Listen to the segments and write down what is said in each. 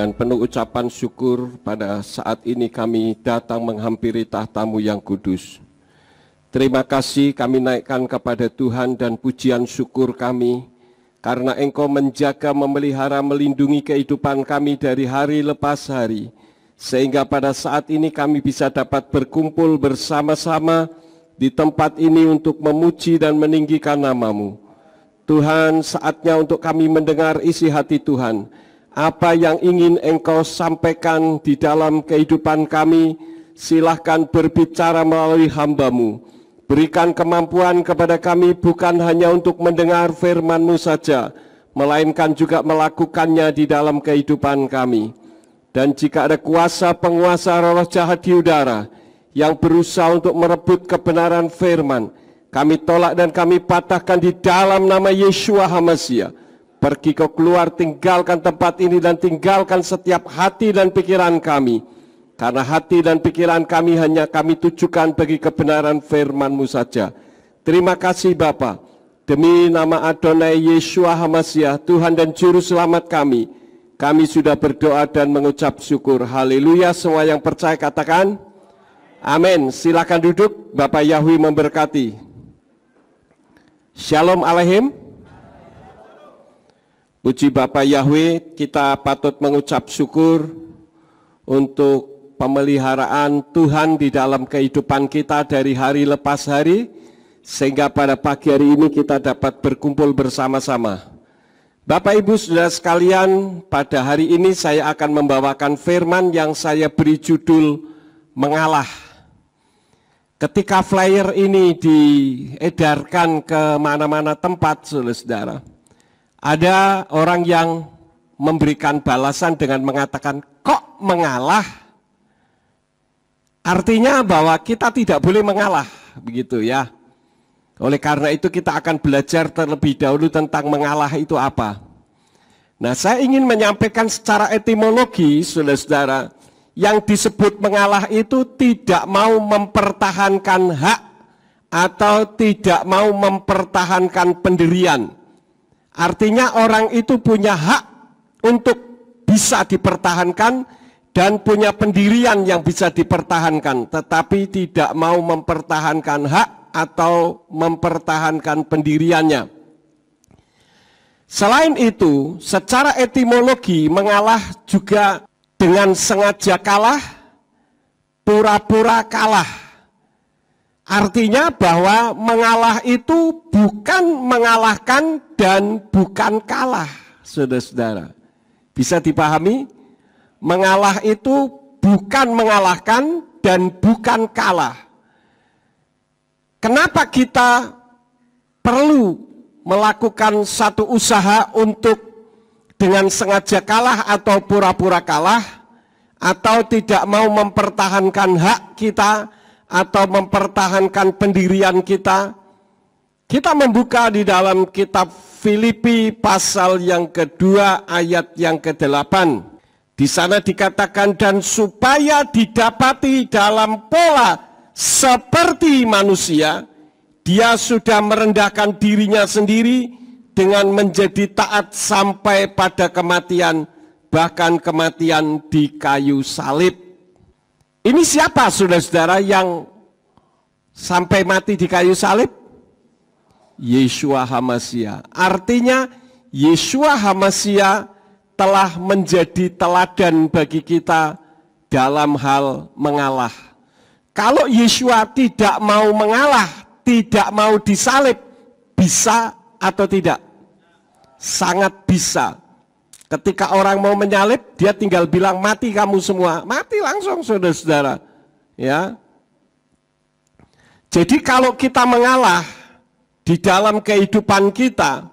Dengan penuh ucapan syukur pada saat ini kami datang menghampiri tahta-Mu yang kudus. Terima kasih kami naikkan kepada Tuhan dan pujian syukur kami, karena Engkau menjaga, memelihara, melindungi kehidupan kami dari hari lepas hari, sehingga pada saat ini kami bisa dapat berkumpul bersama-sama di tempat ini untuk memuji dan meninggikan nama-Mu. Tuhan, saatnya untuk kami mendengar isi hati Tuhan. Apa yang ingin Engkau sampaikan di dalam kehidupan kami, silahkan berbicara melalui hamba-Mu. Berikan kemampuan kepada kami bukan hanya untuk mendengar firman-Mu saja, melainkan juga melakukannya di dalam kehidupan kami. Dan jika ada kuasa penguasa roh jahat di udara yang berusaha untuk merebut kebenaran firman, kami tolak dan kami patahkan di dalam nama Yeshua HaMashiach. Pergi kau keluar, tinggalkan tempat ini dan tinggalkan setiap hati dan pikiran kami. Karena hati dan pikiran kami hanya kami tujukan bagi kebenaran firman-Mu saja. Terima kasih Bapa. Demi nama Adonai Yeshua HaMashiach, Tuhan dan Juru Selamat kami sudah berdoa dan mengucap syukur. Haleluya. Semua yang percaya katakan amin. Silakan duduk. Bapak Yahweh memberkati. Shalom Aleichem. Puji Bapa Yahweh, kita patut mengucap syukur untuk pemeliharaan Tuhan di dalam kehidupan kita dari hari lepas hari, sehingga pada pagi hari ini kita dapat berkumpul bersama-sama. Bapak Ibu Saudara sekalian, pada hari ini saya akan membawakan firman yang saya beri judul Mengalah. Ketika flyer ini diedarkan ke mana-mana tempat, saudara-saudara, ada orang yang memberikan balasan dengan mengatakan, kok mengalah? Artinya bahwa kita tidak boleh mengalah, begitu ya. Oleh karena itu kita akan belajar terlebih dahulu tentang mengalah itu apa. Nah, saya ingin menyampaikan secara etimologi, saudara-saudara, yang disebut mengalah itu tidak mau mempertahankan hak atau tidak mau mempertahankan pendirian. Artinya orang itu punya hak untuk bisa dipertahankan dan punya pendirian yang bisa dipertahankan, tetapi tidak mau mempertahankan hak atau mempertahankan pendiriannya. Selain itu, secara etimologi mengalah juga dengan sengaja kalah, pura-pura kalah. Artinya bahwa mengalah itu bukan mengalahkan dan bukan kalah, saudara-saudara. Bisa dipahami? Mengalah itu bukan mengalahkan dan bukan kalah. Kenapa kita perlu melakukan satu usaha untuk dengan sengaja kalah atau pura-pura kalah, atau tidak mau mempertahankan hak kita, atau mempertahankan pendirian kita? Kita membuka di dalam kitab Filipi pasal yang kedua ayat yang ke-8. Di sana dikatakan, dan supaya didapati dalam pola seperti manusia, dia sudah merendahkan dirinya sendiri dengan menjadi taat sampai pada kematian, bahkan kematian di kayu salib. Ini siapa saudara-saudara yang sampai mati di kayu salib? Yeshua HaMashiach. Artinya Yeshua HaMashiach telah menjadi teladan bagi kita dalam hal mengalah. Kalau Yeshua tidak mau mengalah, tidak mau disalib, bisa atau tidak? Sangat bisa. Ketika orang mau menyalib, dia tinggal bilang mati kamu semua, mati langsung saudara-saudara. Ya. Jadi kalau kita mengalah di dalam kehidupan kita,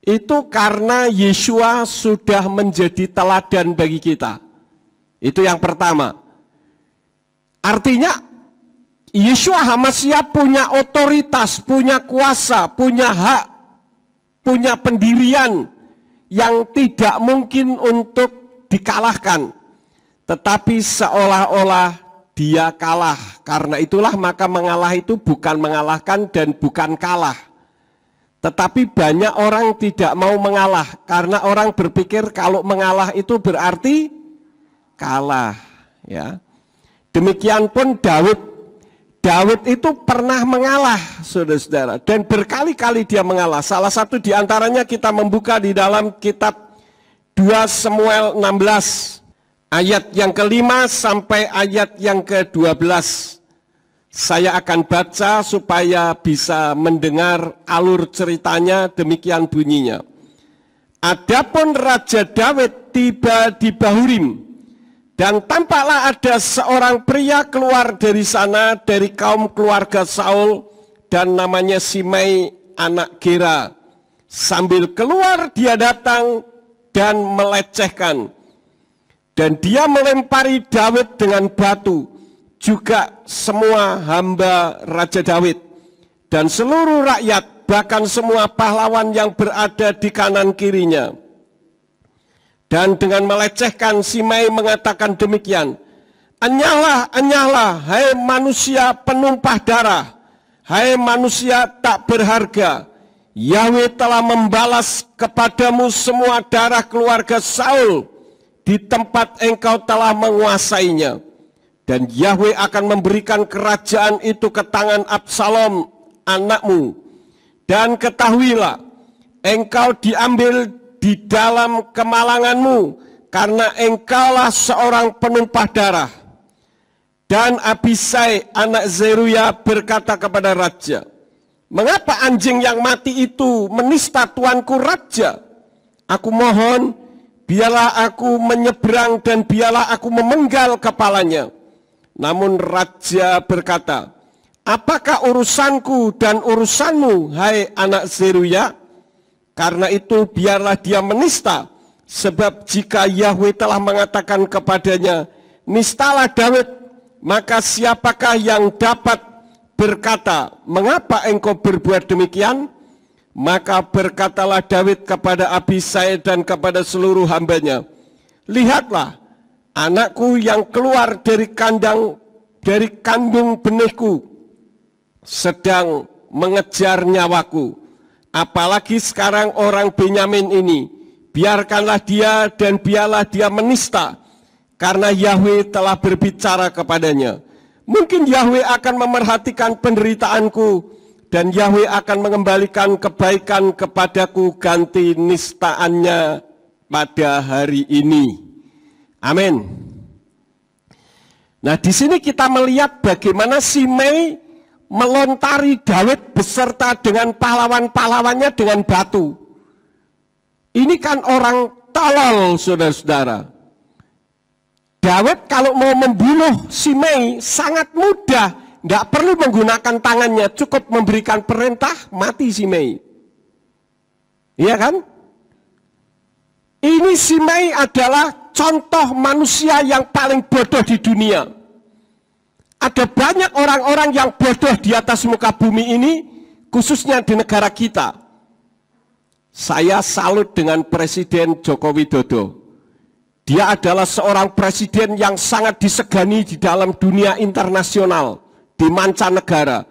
itu karena Yeshua sudah menjadi teladan bagi kita. Itu yang pertama. Artinya Yeshua HaMashiach punya otoritas, punya kuasa, punya hak, punya pendirian yang tidak mungkin untuk dikalahkan, tetapi seolah-olah dia kalah. Karena itulah maka mengalah itu bukan mengalahkan dan bukan kalah, Tetapi banyak orang tidak mau mengalah karena orang berpikir kalau mengalah itu berarti kalah, ya. Demikian pun Daud. Daud itu pernah mengalah, saudara-saudara, dan berkali-kali dia mengalah. Salah satu di antaranya kita membuka di dalam kitab 2 Samuel 16 ayat yang ke-5 sampai ayat yang ke-12. Saya akan baca supaya bisa mendengar alur ceritanya, demikian bunyinya. Adapun Raja Daud tiba di Bahurim, dan tampaklah ada seorang pria keluar dari sana dari kaum keluarga Saul, dan namanya Simei anak Gera. Sambil keluar dia datang dan melecehkan, dan dia melempari Daud dengan batu, juga semua hamba Raja Daud dan seluruh rakyat, bahkan semua pahlawan yang berada di kanan kirinya. Dan dengan melecehkan, Simei mengatakan demikian, "Enyahlah, enyahlah, hai manusia penumpah darah, hai manusia tak berharga. Yahweh telah membalas kepadamu semua darah keluarga Saul di tempat engkau telah menguasainya. Dan Yahweh akan memberikan kerajaan itu ke tangan Absalom anakmu. Dan ketahuilah, engkau diambil di dalam kemalanganmu, karena engkaulah seorang penumpah darah." Dan Abisai anak Zeruya berkata kepada raja, "Mengapa anjing yang mati itu menista tuanku raja? Aku mohon, biarlah aku menyeberang dan biarlah aku memenggal kepalanya." Namun raja berkata, "Apakah urusanku dan urusanmu, hai anak Zeruya? Karena itu biarlah dia menista, sebab jika Yahweh telah mengatakan kepadanya, nistalah Daud, maka siapakah yang dapat berkata, mengapa engkau berbuat demikian?" Maka berkatalah Daud kepada Abisai dan kepada seluruh hambanya, "Lihatlah, anakku yang keluar dari kandung benihku sedang mengejar nyawaku. Apalagi sekarang orang Benyamin ini, biarkanlah dia dan biarlah dia menista, karena Yahweh telah berbicara kepadanya. Mungkin Yahweh akan memerhatikan penderitaanku, dan Yahweh akan mengembalikan kebaikan kepadaku ganti nistaannya pada hari ini." Amin. Nah, di sini kita melihat bagaimana Simei melontari Daud beserta dengan pahlawan-pahlawannya dengan batu. Ini kan orang tolol, saudara-saudara. Daud kalau mau membunuh Simei sangat mudah, nggak perlu menggunakan tangannya, cukup memberikan perintah, mati Simei. Iya kan? Ini Simei adalah contoh manusia yang paling bodoh di dunia. Ada banyak orang-orang yang bodoh di atas muka bumi ini, khususnya di negara kita. Saya salut dengan Presiden Joko Widodo. Dia adalah seorang presiden yang sangat disegani di dalam dunia internasional, di mancanegara.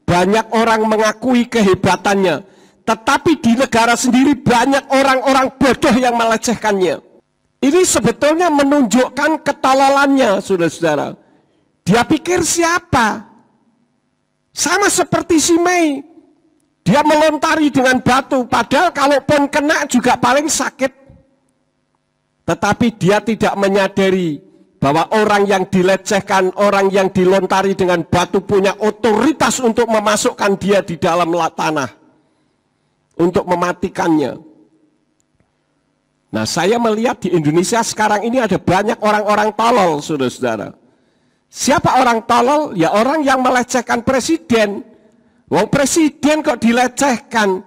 Banyak orang mengakui kehebatannya, tetapi di negara sendiri banyak orang-orang bodoh yang melecehkannya. Ini sebetulnya menunjukkan ketololannya, saudara-saudara. Dia pikir siapa? Sama seperti Simei. Dia melontari dengan batu, padahal kalaupun kena juga paling sakit. Tetapi dia tidak menyadari bahwa orang yang dilecehkan, orang yang dilontari dengan batu punya otoritas untuk memasukkan dia di dalam tanah, untuk mematikannya. Nah, saya melihat di Indonesia sekarang ini ada banyak orang-orang tolol, saudara-saudara. Siapa orang tolol? Ya orang yang melecehkan presiden. Wong presiden kok dilecehkan?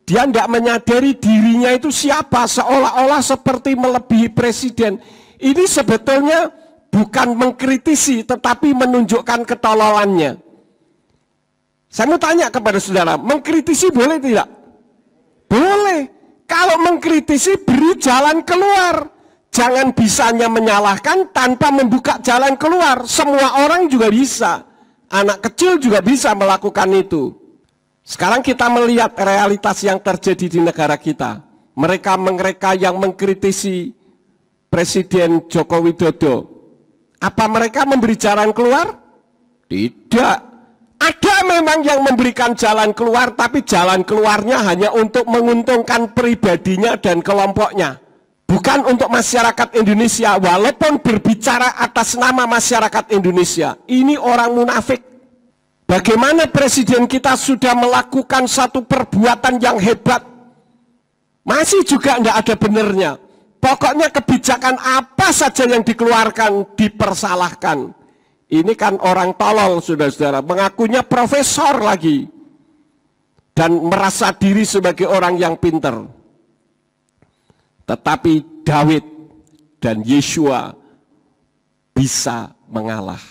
Dia tidak menyadari dirinya itu siapa, seolah-olah seperti melebihi presiden. Ini sebetulnya bukan mengkritisi, tetapi menunjukkan ketololannya. Saya mau tanya kepada saudara, mengkritisi boleh tidak? Boleh. Kalau mengkritisi, beri jalan keluar. Jangan bisanya menyalahkan tanpa membuka jalan keluar. Semua orang juga bisa. Anak kecil juga bisa melakukan itu. Sekarang kita melihat realitas yang terjadi di negara kita. Mereka yang mengkritisi Presiden Joko Widodo, apa mereka memberi jalan keluar? Tidak. Ada memang yang memberikan jalan keluar, tapi jalan keluarnya hanya untuk menguntungkan pribadinya dan kelompoknya. Bukan untuk masyarakat Indonesia, walaupun berbicara atas nama masyarakat Indonesia. Ini orang munafik. Bagaimana presiden kita sudah melakukan satu perbuatan yang hebat, masih juga tidak ada benernya. Pokoknya kebijakan apa saja yang dikeluarkan dipersalahkan. Ini kan orang tolol, saudara-saudara, mengakunya profesor lagi. Dan merasa diri sebagai orang yang pinter. Tetapi Daud dan Yeshua bisa mengalah.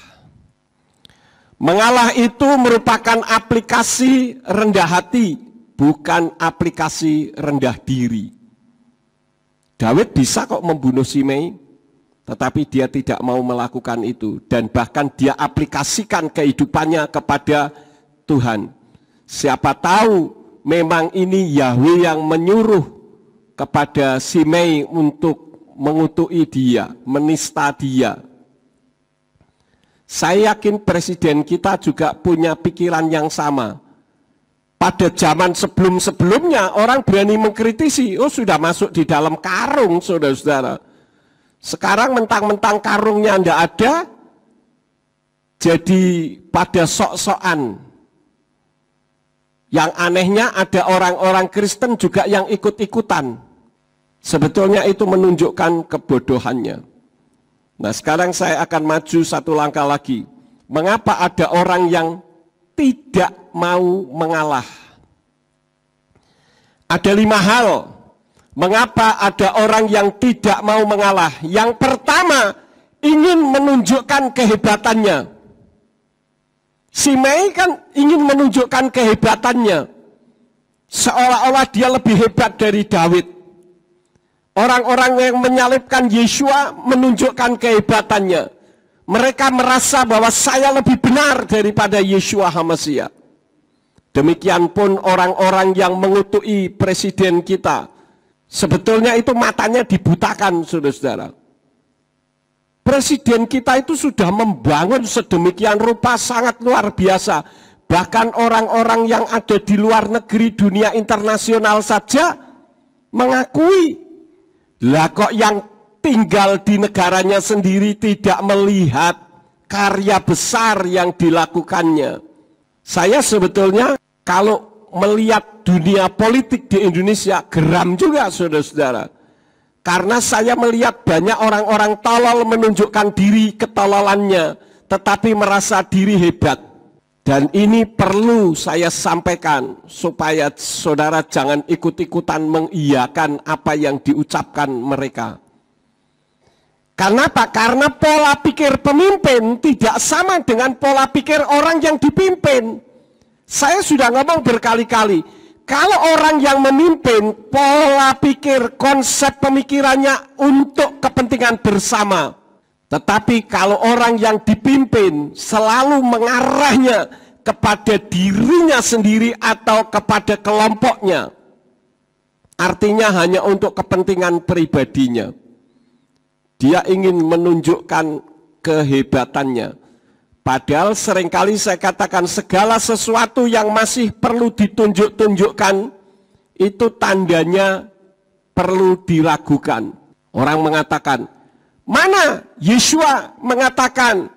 Mengalah itu merupakan aplikasi rendah hati, bukan aplikasi rendah diri. Daud bisa kok membunuh Simei, tetapi dia tidak mau melakukan itu. Dan bahkan dia aplikasikan kehidupannya kepada Tuhan. Siapa tahu memang ini Yahweh yang menyuruh kepada Simei untuk mengutuki dia, menista dia. Saya yakin presiden kita juga punya pikiran yang sama. Pada zaman sebelum-sebelumnya orang berani mengkritisi, oh sudah masuk di dalam karung, saudara-saudara. Sekarang mentang-mentang karungnya tidak ada, jadi pada sok-sokan. Yang anehnya ada orang-orang Kristen juga yang ikut-ikutan. Sebetulnya itu menunjukkan kebodohannya. Nah, sekarang saya akan maju satu langkah lagi. Mengapa ada orang yang tidak mau mengalah? Ada 5 hal. Mengapa ada orang yang tidak mau mengalah? Yang pertama, ingin menunjukkan kehebatannya. Simei kan ingin menunjukkan kehebatannya. Seolah-olah dia lebih hebat dari Daud. Orang-orang yang menyalibkan Yeshua menunjukkan kehebatannya. Mereka merasa bahwa saya lebih benar daripada Yeshua HaMashiach. Demikian pun orang-orang yang mengutuki presiden kita. Sebetulnya itu matanya dibutakan, saudara-saudara. Presiden kita itu sudah membangun sedemikian rupa sangat luar biasa. Bahkan orang-orang yang ada di luar negeri, dunia internasional saja mengakui. Lah kok yang tinggal di negaranya sendiri tidak melihat karya besar yang dilakukannya. Saya sebetulnya kalau melihat dunia politik di Indonesia geram juga, saudara-saudara. Karena saya melihat banyak orang-orang tolol menunjukkan diri ketololannya, tetapi merasa diri hebat. Dan ini perlu saya sampaikan supaya saudara jangan ikut-ikutan mengiyakan apa yang diucapkan mereka. Karena apa? Karena pola pikir pemimpin tidak sama dengan pola pikir orang yang dipimpin. Saya sudah ngomong berkali-kali, kalau orang yang memimpin, pola pikir, konsep pemikirannya untuk kepentingan bersama. Tetapi kalau orang yang dipimpin selalu mengarahnya kepada dirinya sendiri atau kepada kelompoknya, artinya hanya untuk kepentingan pribadinya. Dia ingin menunjukkan kehebatannya. Padahal seringkali saya katakan segala sesuatu yang masih perlu ditunjuk-tunjukkan, itu tandanya perlu diragukan. Orang mengatakan, mana Yeshua mengatakan,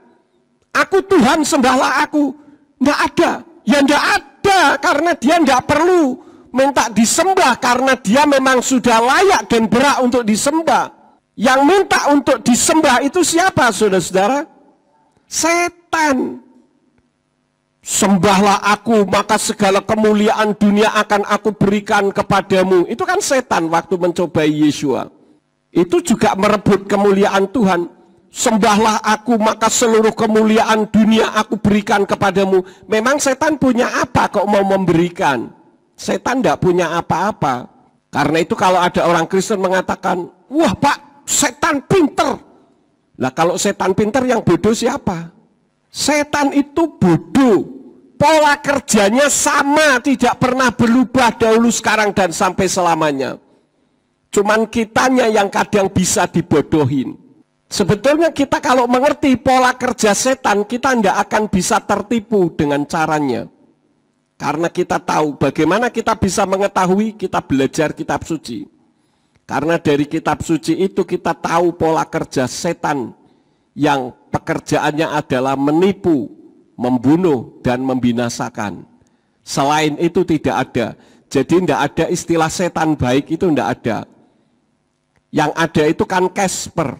aku Tuhan sembahlah aku. Tidak ada. Ya tidak ada karena dia tidak perlu minta disembah karena dia memang sudah layak dan berhak untuk disembah. Yang minta untuk disembah itu siapa, saudara-saudara? Setan. Sembahlah aku maka segala kemuliaan dunia akan aku berikan kepadamu. Itu kan setan waktu mencobai Yeshua. Itu juga merebut kemuliaan Tuhan. Sembahlah aku maka seluruh kemuliaan dunia aku berikan kepadamu. Memang setan punya apa kok mau memberikan? Setan tidak punya apa-apa. Karena itu kalau ada orang Kristen mengatakan, wah Pak, setan pinter. Lah kalau setan pinter yang bodoh siapa? Setan itu bodoh. pola kerjanya sama, tidak pernah berubah dahulu, sekarang, dan sampai selamanya. Cuman kitanya yang kadang bisa dibodohin. Sebetulnya kita kalau mengerti pola kerja setan, kita tidak akan bisa tertipu dengan caranya. Karena kita tahu bagaimana kita bisa mengetahui, kita belajar kitab suci. Karena dari kitab suci itu kita tahu pola kerja setan yang pekerjaannya adalah menipu, membunuh, dan membinasakan. Selain itu tidak ada. Jadi tidak ada istilah setan baik, itu tidak ada. Yang ada itu kan Casper.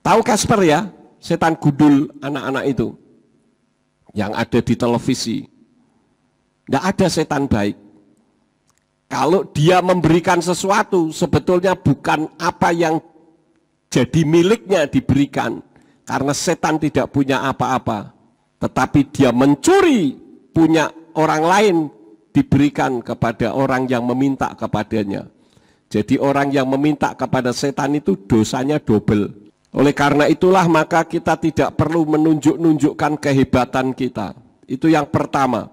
Tahu Casper ya? Setan gundul anak-anak itu. Yang ada di televisi. Tidak ada setan baik. Kalau dia memberikan sesuatu, sebetulnya bukan apa yang jadi miliknya diberikan. Karena setan tidak punya apa-apa. Tetapi dia mencuri punya orang lain, diberikan kepada orang yang meminta kepadanya. Jadi orang yang meminta kepada setan itu dosanya double. Oleh karena itulah maka kita tidak perlu menunjukkan kehebatan kita. Itu yang pertama.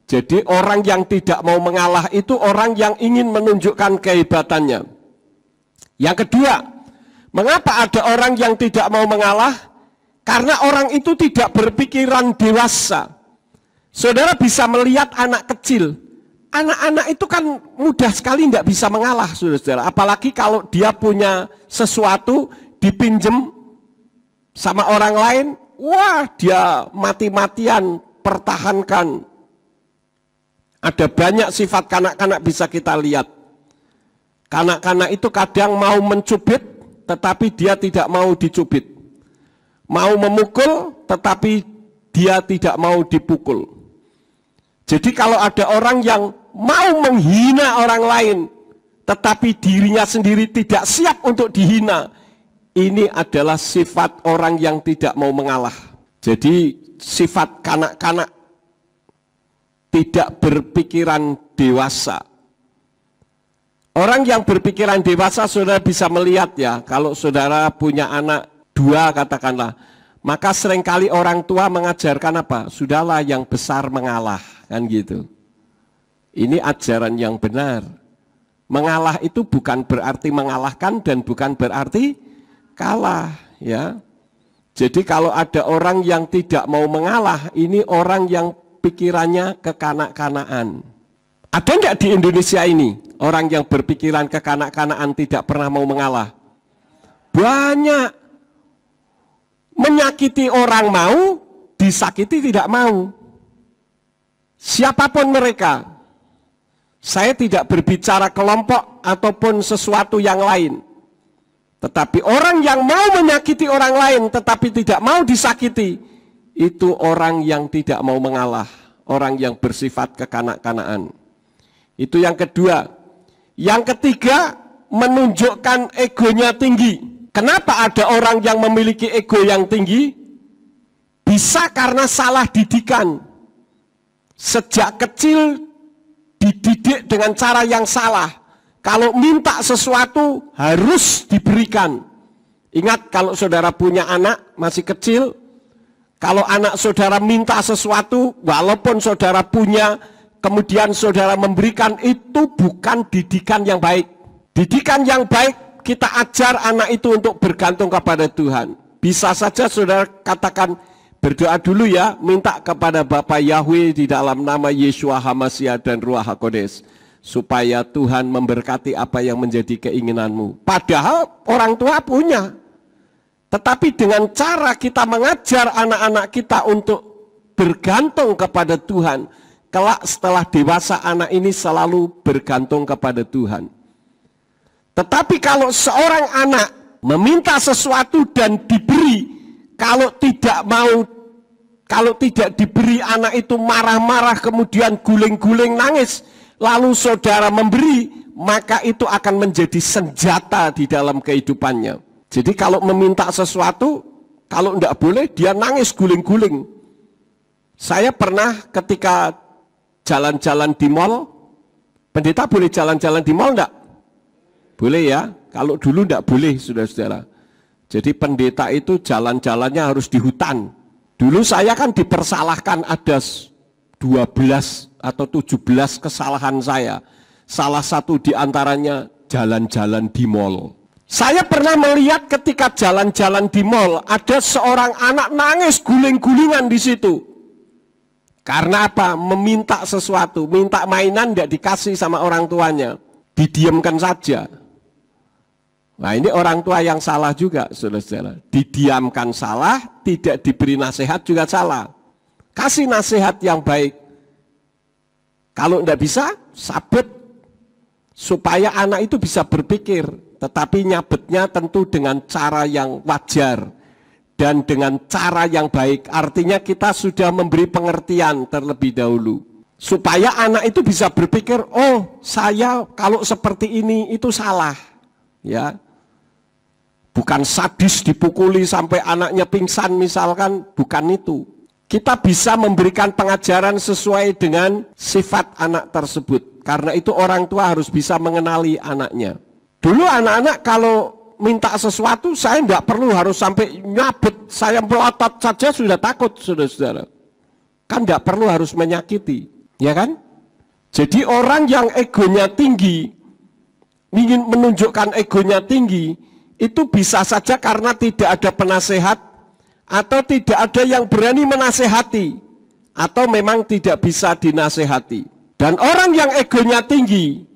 Jadi orang yang tidak mau mengalah itu orang yang ingin menunjukkan kehebatannya. Yang kedua, mengapa ada orang yang tidak mau mengalah? Karena orang itu tidak berpikiran dewasa. Saudara bisa melihat anak kecil. Anak-anak itu kan mudah sekali tidak bisa mengalah, saudara. Apalagi kalau dia punya sesuatu, dipinjem sama orang lain, wah dia mati-matian pertahankan. Ada banyak sifat kanak-kanak bisa kita lihat. Kanak-kanak itu kadang mau mencubit, tetapi dia tidak mau dicubit. Mau memukul, tetapi dia tidak mau dipukul. Jadi kalau ada orang yang mau menghina orang lain, tetapi dirinya sendiri tidak siap untuk dihina, ini adalah sifat orang yang tidak mau mengalah. Jadi sifat kanak-kanak tidak berpikiran dewasa. Orang yang berpikiran dewasa, saudara bisa melihat ya, kalau saudara punya anak 2 katakanlah, maka seringkali orang tua mengajarkan apa? Sudahlah yang besar mengalah, kan gitu. Ini ajaran yang benar. Mengalah itu bukan berarti mengalahkan dan bukan berarti kalah, ya. Jadi kalau ada orang yang tidak mau mengalah, ini orang yang pikirannya kekanak-kanaan. Ada enggak di Indonesia ini orang yang berpikiran kekanak-kanaan tidak pernah mau mengalah? Banyak. Menyakiti orang mau, disakiti tidak mau. Siapapun mereka. Saya tidak berbicara kelompok ataupun sesuatu yang lain. Tetapi orang yang mau menyakiti orang lain tetapi tidak mau disakiti, itu orang yang tidak mau mengalah, orang yang bersifat kekanak-kanaan. Itu yang kedua. Yang ketiga, menunjukkan egonya tinggi. Kenapa ada orang yang memiliki ego yang tinggi? Bisa karena salah didikan. Sejak kecil dididik dengan cara yang salah. Kalau minta sesuatu harus diberikan. Ingat kalau saudara punya anak masih kecil, kalau anak saudara minta sesuatu, walaupun saudara punya, kemudian saudara memberikan, itu bukan didikan yang baik. Didikan yang baik, kita ajar anak itu untuk bergantung kepada Tuhan. Bisa saja saudara katakan, berdoa dulu ya, minta kepada Bapa Yahweh di dalam nama Yeshua HaMashiach dan Ruach HaKodes, supaya Tuhan memberkati apa yang menjadi keinginanmu. Padahal orang tua punya. Tetapi dengan cara kita mengajar anak-anak kita untuk bergantung kepada Tuhan, kelak setelah dewasa anak ini selalu bergantung kepada Tuhan. Tetapi kalau seorang anak meminta sesuatu dan diberi, kalau tidak diberi, anak itu marah-marah kemudian guling-guling nangis, lalu saudara memberi, maka itu akan menjadi senjata di dalam kehidupannya. Jadi kalau meminta sesuatu, kalau tidak boleh dia nangis guling-guling. Saya pernah ketika jalan-jalan di mall, pendeta boleh jalan-jalan di mall enggak? Boleh ya, kalau dulu enggak boleh saudara-saudara. Jadi pendeta itu jalan-jalannya harus di hutan. Dulu saya kan dipersalahkan ada 12 atau 17 kesalahan saya. Salah satu di antaranya jalan-jalan di mall. Saya pernah melihat ketika jalan-jalan di mall, ada seorang anak nangis guling-gulingan di situ. Karena apa? Meminta sesuatu, minta mainan tidak dikasih sama orang tuanya. Didiamkan saja. Nah ini orang tua yang salah juga, saudara-saudara. Didiamkan salah, tidak diberi nasihat juga salah. Kasih nasihat yang baik. Kalau tidak bisa, sabet. Supaya anak itu bisa berpikir. Tetapi nyabetnya tentu dengan cara yang wajar. Dan dengan cara yang baik. Artinya kita sudah memberi pengertian terlebih dahulu. Supaya anak itu bisa berpikir, oh saya kalau seperti ini itu salah. Ya. Bukan sadis dipukuli sampai anaknya pingsan misalkan, bukan itu. Kita bisa memberikan pengajaran sesuai dengan sifat anak tersebut. Karena itu orang tua harus bisa mengenali anaknya. Dulu anak-anak kalau minta sesuatu, saya tidak perlu harus sampai nyabet. Saya melotot saja sudah takut, saudara-saudara. Kan tidak perlu harus menyakiti, ya kan? Jadi orang yang egonya tinggi, ingin menunjukkan egonya tinggi, itu bisa saja karena tidak ada penasehat atau tidak ada yang berani menasehati atau memang tidak bisa dinasehati. Dan orang yang egonya tinggi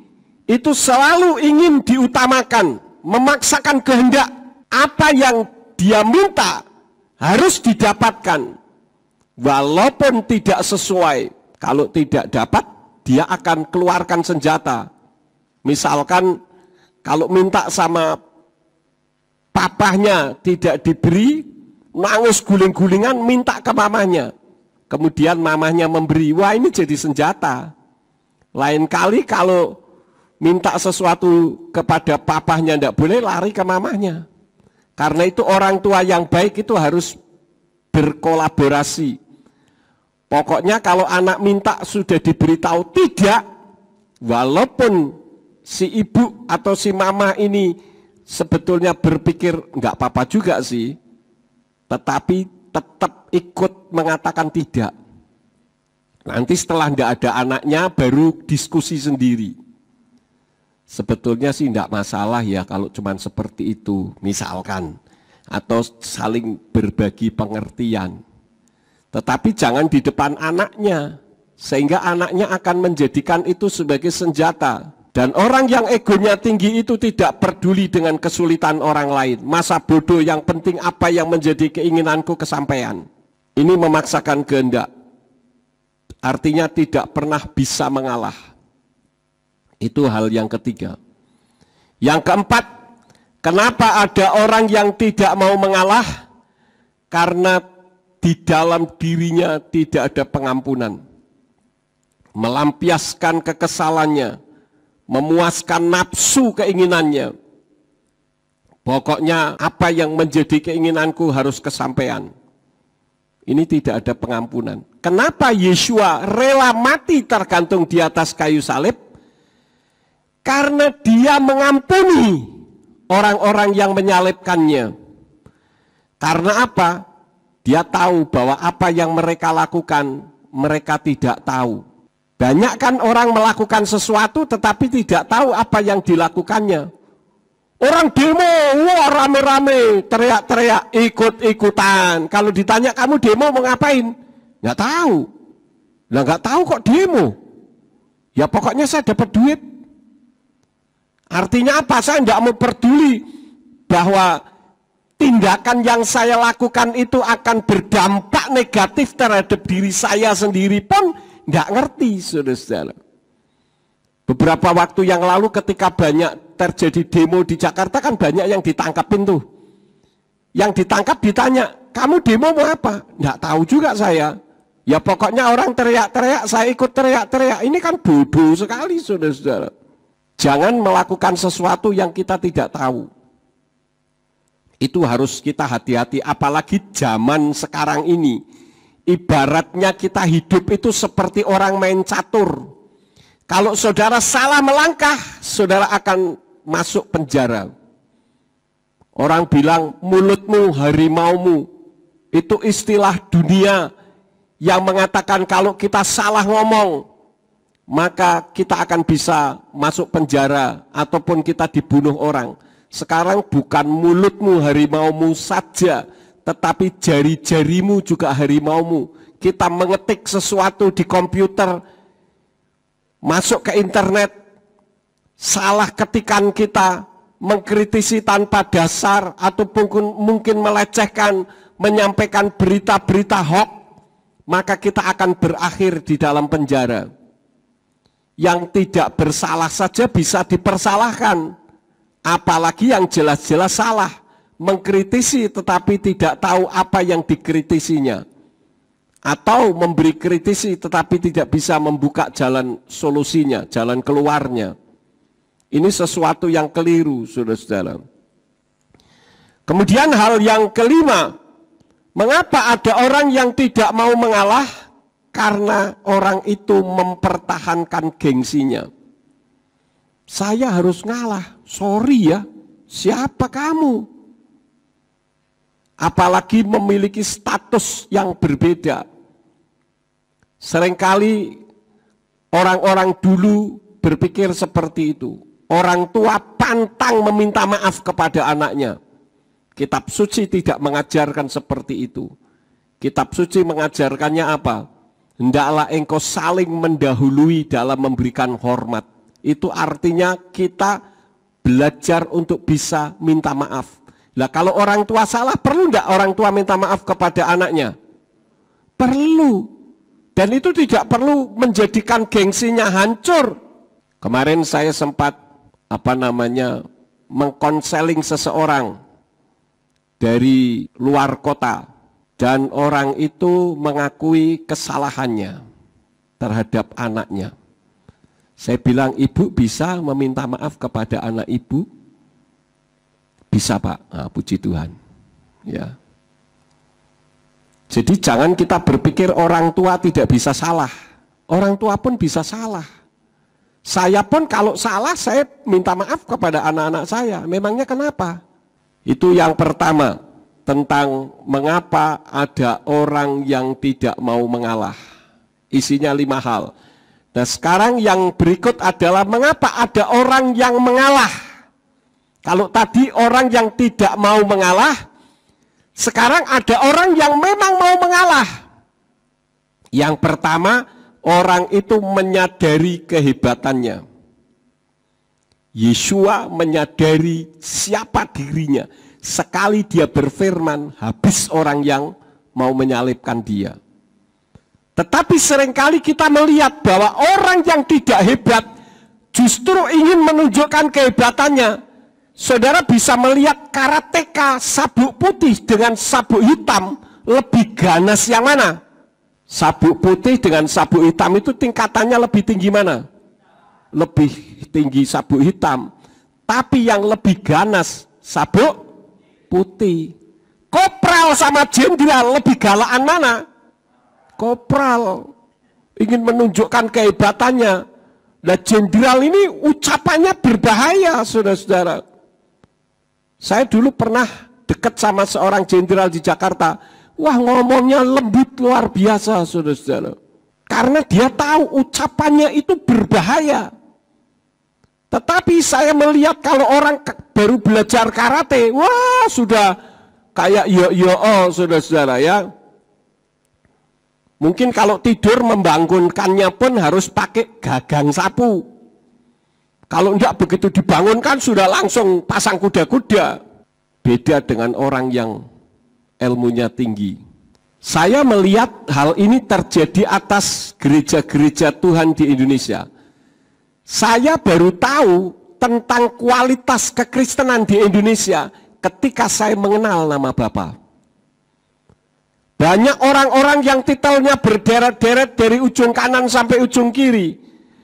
itu selalu ingin diutamakan, memaksakan kehendak. Apa yang dia minta harus didapatkan walaupun tidak sesuai. Kalau tidak dapat, dia akan keluarkan senjata. Misalkan kalau minta sama papahnya tidak diberi, nangis guling-gulingan minta ke mamanya. Kemudian mamanya memberi, wah ini jadi senjata. Lain kali kalau minta sesuatu kepada papahnya tidak boleh, lari ke mamanya. Karena itu orang tua yang baik itu harus berkolaborasi. Pokoknya kalau anak minta sudah diberitahu tidak, walaupun si ibu atau si mama ini sebetulnya berpikir enggak apa-apa juga sih, tetapi tetap ikut mengatakan tidak. Nanti setelah enggak ada anaknya baru diskusi sendiri. Sebetulnya sih enggak masalah ya kalau cuma seperti itu misalkan, atau saling berbagi pengertian. Tetapi jangan di depan anaknya, sehingga anaknya akan menjadikan itu sebagai senjata. Dan orang yang egonya tinggi itu tidak peduli dengan kesulitan orang lain. Masa bodoh, yang penting apa yang menjadi keinginanku kesampaian. Ini memaksakan kehendak. Artinya tidak pernah bisa mengalah. Itu hal yang ketiga. Yang keempat, kenapa ada orang yang tidak mau mengalah? Karena di dalam dirinya tidak ada pengampunan. Melampiaskan kekesalannya, memuaskan nafsu keinginannya. Pokoknya apa yang menjadi keinginanku harus kesampaian. Ini tidak ada pengampunan. Kenapa Yeshua rela mati tergantung di atas kayu salib? Karena dia mengampuni orang-orang yang menyalibkannya. Karena apa? Dia tahu bahwa apa yang mereka lakukan, mereka tidak tahu. Banyak kan orang melakukan sesuatu tetapi tidak tahu apa yang dilakukannya. Orang demo, wah rame-rame, teriak-teriak, ikut-ikutan. Kalau ditanya kamu demo mau ngapain? Nggak tahu. Nah nggak tahu kok demo. Ya pokoknya saya dapat duit. Artinya apa? Saya nggak mau peduli bahwa tindakan yang saya lakukan itu akan berdampak negatif terhadap diri saya sendiri pun nggak ngerti, saudara-saudara. Beberapa waktu yang lalu ketika banyak terjadi demo di Jakarta kan banyak yang ditangkapin tuh. Yang ditangkap ditanya, kamu demo mau apa? Nggak tahu juga saya. Ya pokoknya orang teriak-teriak, saya ikut teriak-teriak. Ini kan bodoh sekali, saudara-saudara. Jangan melakukan sesuatu yang kita tidak tahu. Itu harus kita hati-hati, apalagi zaman sekarang ini. Ibaratnya kita hidup itu seperti orang main catur. Kalau saudara salah melangkah, saudara akan masuk penjara. Orang bilang mulutmu harimaumu. Itu istilah dunia yang mengatakan kalau kita salah ngomong, maka kita akan bisa masuk penjara ataupun kita dibunuh orang. Sekarang bukan mulutmu harimaumu saja, tetapi jari-jarimu juga harimaumu. Kita mengetik sesuatu di komputer, masuk ke internet, salah ketikan kita, mengkritisi tanpa dasar ataupun mungkin melecehkan, menyampaikan berita-berita hoax, maka kita akan berakhir di dalam penjara. Yang tidak bersalah saja bisa dipersalahkan, apalagi yang jelas-jelas salah, mengkritisi tetapi tidak tahu apa yang dikritisinya, atau memberi kritisi tetapi tidak bisa membuka jalan solusinya, jalan keluarnya. Ini sesuatu yang keliru, saudara-saudara. Kemudian hal yang kelima, mengapa ada orang yang tidak mau mengalah? Karena orang itu mempertahankan gengsinya. Saya harus ngalah, sorry ya, siapa kamu? Apalagi memiliki status yang berbeda. Seringkali orang-orang dulu berpikir seperti itu. Orang tua pantang meminta maaf kepada anaknya. Kitab suci tidak mengajarkan seperti itu. Kitab suci mengajarkannya apa? Hendaklah engkau saling mendahului dalam memberikan hormat. Itu artinya kita belajar untuk bisa minta maaf. Lah kalau orang tua salah, perlu enggak orang tua minta maaf kepada anaknya? Perlu. Dan itu tidak perlu menjadikan gengsinya hancur. Kemarin saya sempat mengkonseling seseorang dari luar kota, dan orang itu mengakui kesalahannya terhadap anaknya. Saya bilang, ibu bisa meminta maaf kepada anak ibu? Bisa, Pak. Nah, puji Tuhan. Ya. Jadi jangan kita berpikir orang tua tidak bisa salah. Orang tua pun bisa salah. Saya pun kalau salah, saya minta maaf kepada anak-anak saya. Memangnya kenapa? Itu yang pertama, tentang mengapa ada orang yang tidak mau mengalah. Isinya 5 hal. Nah sekarang yang berikut adalah mengapa ada orang yang mengalah. Kalau tadi orang yang tidak mau mengalah, sekarang ada orang yang memang mau mengalah. Yang pertama, orang itu menyadari kehebatannya. Yesua menyadari siapa dirinya. Sekali dia berfirman, habis orang yang mau menyalibkan dia. Tetapi seringkali kita melihat bahwa orang yang tidak hebat justru ingin menunjukkan kehebatannya. Saudara bisa melihat karateka sabuk putih dengan sabuk hitam, lebih ganas yang mana? Sabuk putih dengan sabuk hitam itu tingkatannya lebih tinggi mana? Lebih tinggi sabuk hitam. Tapi yang lebih ganas sabuk putih. Kopral sama jenderal lebih galakan mana? Kopral. Ingin menunjukkan kehebatannya. Nah jenderal ini ucapannya berbahaya, saudara-saudara. Saya dulu pernah dekat sama seorang jenderal di Jakarta. Wah ngomongnya lembut luar biasa, saudara-saudara. Karena dia tahu ucapannya itu berbahaya. Tetapi saya melihat kalau orang baru belajar karate, wah sudah kayak yo-yo, saudara-saudara ya. Mungkin kalau tidur membangunkannya pun harus pakai gagang sapu. Kalau enggak begitu dibangunkan sudah langsung pasang kuda-kuda. Beda dengan orang yang ilmunya tinggi. Saya melihat hal ini terjadi atas gereja-gereja Tuhan di Indonesia. Saya baru tahu tentang kualitas kekristenan di Indonesia ketika saya mengenal nama Bapa. Banyak orang-orang yang titelnya berderet-deret dari ujung kanan sampai ujung kiri.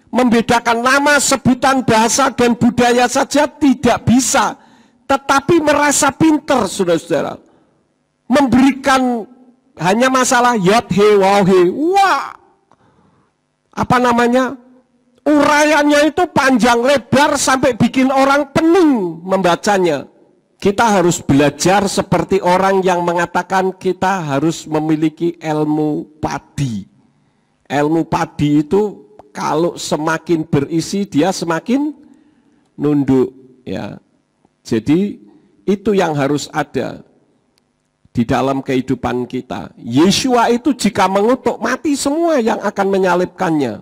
Membedakan nama, sebutan, bahasa, dan budaya saja tidak bisa. Tetapi merasa pinter, saudara-saudara. Memberikan hanya masalah yod he waw he. Wah, uraiannya itu panjang lebar sampai bikin orang pening membacanya. Kita harus belajar seperti orang yang mengatakan kita harus memiliki ilmu padi. Ilmu padi itu kalau semakin berisi dia semakin nunduk, ya. Jadi itu yang harus ada di dalam kehidupan kita. Yeshua itu jika mengutuk mati semua yang akan menyalibkannya.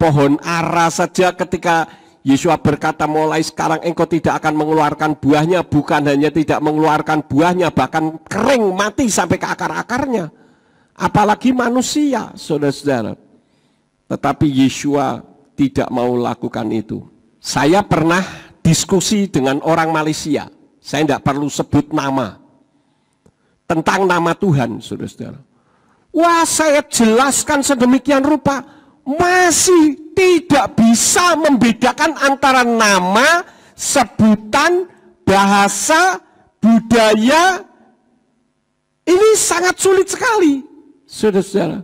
Pohon ara saja ketika Yeshua berkata mulai sekarang engkau tidak akan mengeluarkan buahnya, bukan hanya tidak mengeluarkan buahnya, bahkan kering mati sampai ke akar-akarnya. Apalagi manusia, saudara-saudara. Tetapi Yeshua tidak mau lakukan itu. Saya pernah diskusi dengan orang Malaysia, saya tidak perlu sebut nama, tentang nama Tuhan, saudara-saudara. Wah, saya jelaskan sedemikian rupa, masih tidak bisa membedakan antara nama, sebutan, bahasa, budaya. Ini sangat sulit sekali, saudara-saudara.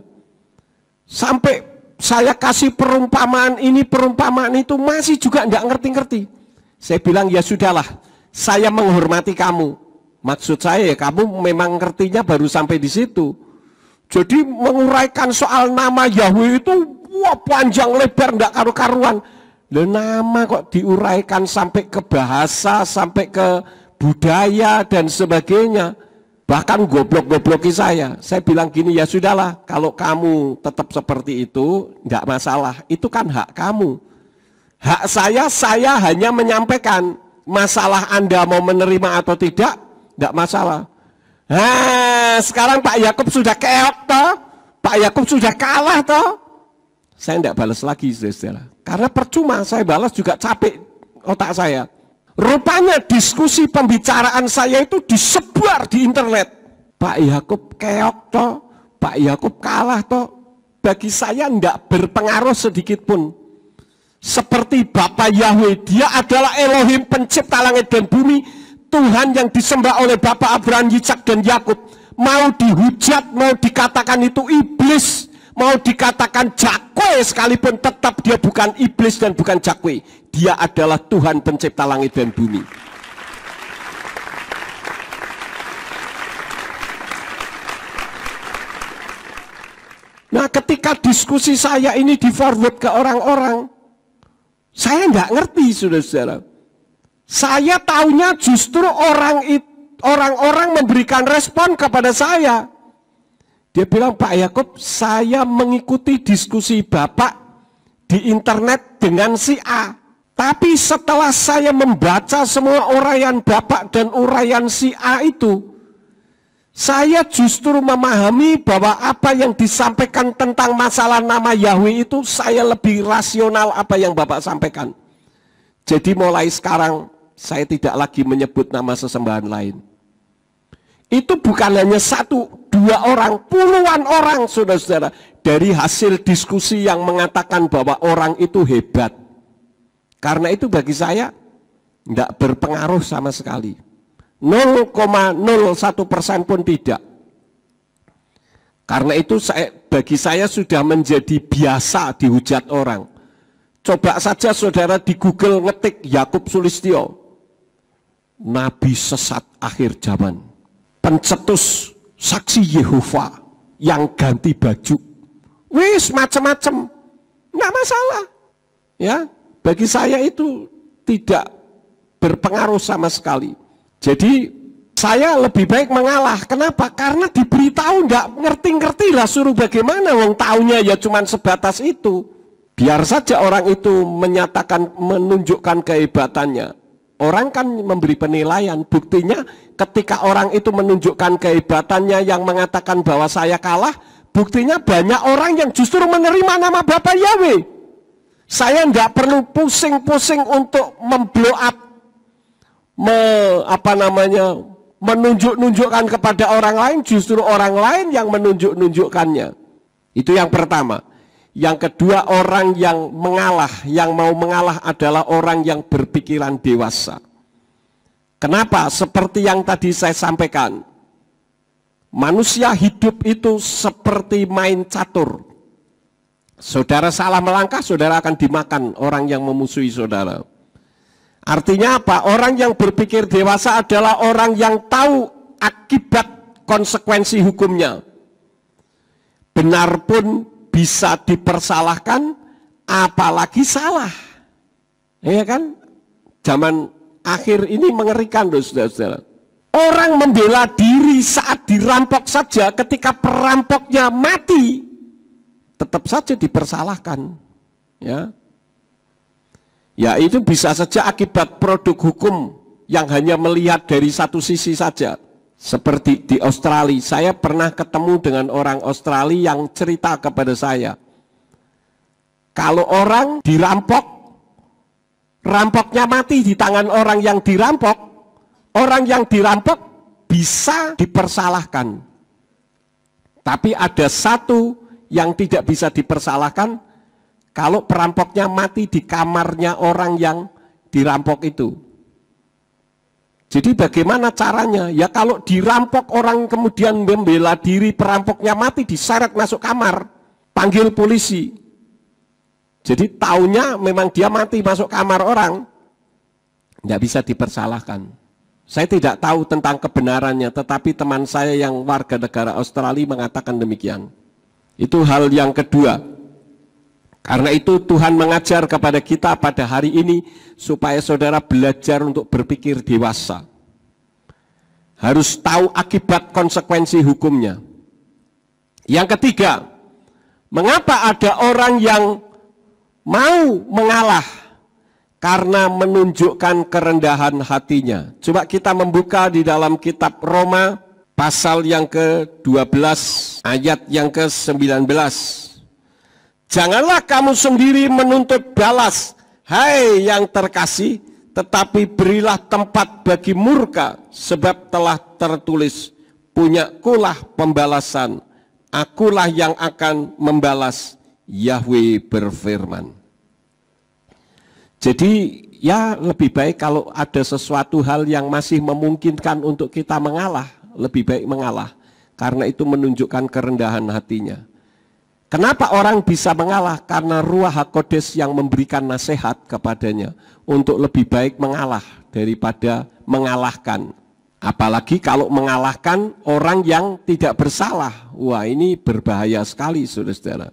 Sampai saya kasih perumpamaan ini, perumpamaan itu, masih juga tidak ngerti-ngerti. Saya bilang, ya sudahlah, saya menghormati kamu. Maksud saya ya, kamu memang ngertinya baru sampai di situ. Jadi menguraikan soal nama Yahweh itu, wah panjang lebar, enggak karu-karuan. Dan nama kok diuraikan sampai ke bahasa, sampai ke budaya dan sebagainya. Bahkan goblok-gobloki saya. Saya bilang gini, ya sudahlah, kalau kamu tetap seperti itu, enggak masalah. Itu kan hak kamu. Hak saya hanya menyampaikan. Masalah Anda mau menerima atau tidak, enggak masalah. Nah, sekarang Pak Yakub sudah keok toh, Pak Yakub sudah kalah toh. Saya tidak balas lagi, saudara. Karena percuma, saya balas juga capek otak saya. Rupanya diskusi pembicaraan saya itu disebar di internet. Pak Yakub keok toh, Pak Yakub kalah toh. Bagi saya tidak berpengaruh sedikit pun. Seperti Bapa Yahweh, dia adalah Elohim pencipta langit dan bumi. Tuhan yang disembah oleh Bapak Abraham, Yitzhak dan Yakub. Mau dihujat, mau dikatakan itu iblis, mau dikatakan jakwe sekalipun, tetap dia bukan iblis dan bukan jakwe. Dia adalah Tuhan pencipta langit dan bumi. Nah, ketika diskusi saya ini di forward ke orang-orang, saya nggak ngerti, saudara-saudara. Saya taunya justru orang-orang memberikan respon kepada saya. Dia bilang, Pak Yakub, saya mengikuti diskusi Bapak di internet dengan si A. Tapi setelah saya membaca semua uraian Bapak dan uraian si A itu, saya justru memahami bahwa apa yang disampaikan tentang masalah nama Yahweh itu, saya lebih rasional apa yang Bapak sampaikan. Jadi mulai sekarang, saya tidak lagi menyebut nama sesembahan lain. Itu bukan hanya satu, dua orang, puluhan orang, saudara-saudara. Dari hasil diskusi yang mengatakan bahwa orang itu hebat. Karena itu bagi saya, tidak berpengaruh sama sekali. 0,01% pun tidak. Karena itu bagi saya sudah menjadi biasa dihujat orang. Coba saja saudara di Google ngetik Yakub Sulistyo, Nabi sesat akhir zaman, pencetus saksi Yehova yang ganti baju, wis macam-macam, nggak masalah. Ya, bagi saya itu tidak berpengaruh sama sekali. Jadi saya lebih baik mengalah. Kenapa? Karena diberitahu nggak ngerti-ngerti lah, suruh bagaimana, wong taunya ya cuman sebatas itu. Biar saja orang itu menyatakan, menunjukkan kehebatannya. Orang kan memberi penilaian, buktinya ketika orang itu menunjukkan kehebatannya yang mengatakan bahwa saya kalah, buktinya banyak orang yang justru menerima nama Bapak Yahweh. Saya nggak perlu pusing-pusing untuk memblow up, menunjuk-nunjukkan kepada orang lain, justru orang lain yang menunjuk-nunjukkannya. Itu yang pertama. Yang kedua, orang yang mengalah, yang mau mengalah adalah orang yang berpikiran dewasa. Kenapa? Seperti yang tadi saya sampaikan, manusia hidup itu seperti main catur. Saudara salah melangkah, saudara akan dimakan orang yang memusuhi saudara. Artinya apa? Orang yang berpikir dewasa adalah orang yang tahu akibat konsekuensi hukumnya. Benar pun bisa dipersalahkan, apalagi salah. Ya kan? Zaman akhir ini mengerikan loh saudara-saudara. Orang membela diri saat dirampok saja, ketika perampoknya mati, tetap saja dipersalahkan. Ya itu bisa saja akibat produk hukum yang hanya melihat dari satu sisi saja. Seperti di Australia, saya pernah ketemu dengan orang Australia yang cerita kepada saya. Kalau orang dirampok, rampoknya mati di tangan orang yang dirampok bisa dipersalahkan. Tapi ada satu yang tidak bisa dipersalahkan, kalau perampoknya mati di kamarnya orang yang dirampok itu. Jadi bagaimana caranya? Ya kalau dirampok orang kemudian membela diri, perampoknya mati, diseret masuk kamar, panggil polisi. Jadi taunya memang dia mati masuk kamar orang, nggak bisa dipersalahkan. Saya tidak tahu tentang kebenarannya, tetapi teman saya yang warga negara Australia mengatakan demikian. Itu hal yang kedua. Karena itu Tuhan mengajar kepada kita pada hari ini supaya saudara belajar untuk berpikir dewasa. Harus tahu akibat konsekuensi hukumnya. Yang ketiga, mengapa ada orang yang mau mengalah? Karena menunjukkan kerendahan hatinya. Coba kita membuka di dalam kitab Roma pasal yang ke-12 ayat yang ke-19. Janganlah kamu sendiri menuntut balas, hai yang terkasih, tetapi berilah tempat bagi murka, sebab telah tertulis, punyakulah pembalasan, akulah yang akan membalas, Yahweh berfirman. Jadi ya lebih baik kalau ada sesuatu hal yang masih memungkinkan untuk kita mengalah, lebih baik mengalah, karena itu menunjukkan kerendahan hatinya. Kenapa orang bisa mengalah? Karena Ruach HaKodes yang memberikan nasihat kepadanya untuk lebih baik mengalah daripada mengalahkan. Apalagi kalau mengalahkan orang yang tidak bersalah. Wah, ini berbahaya sekali saudara-saudara.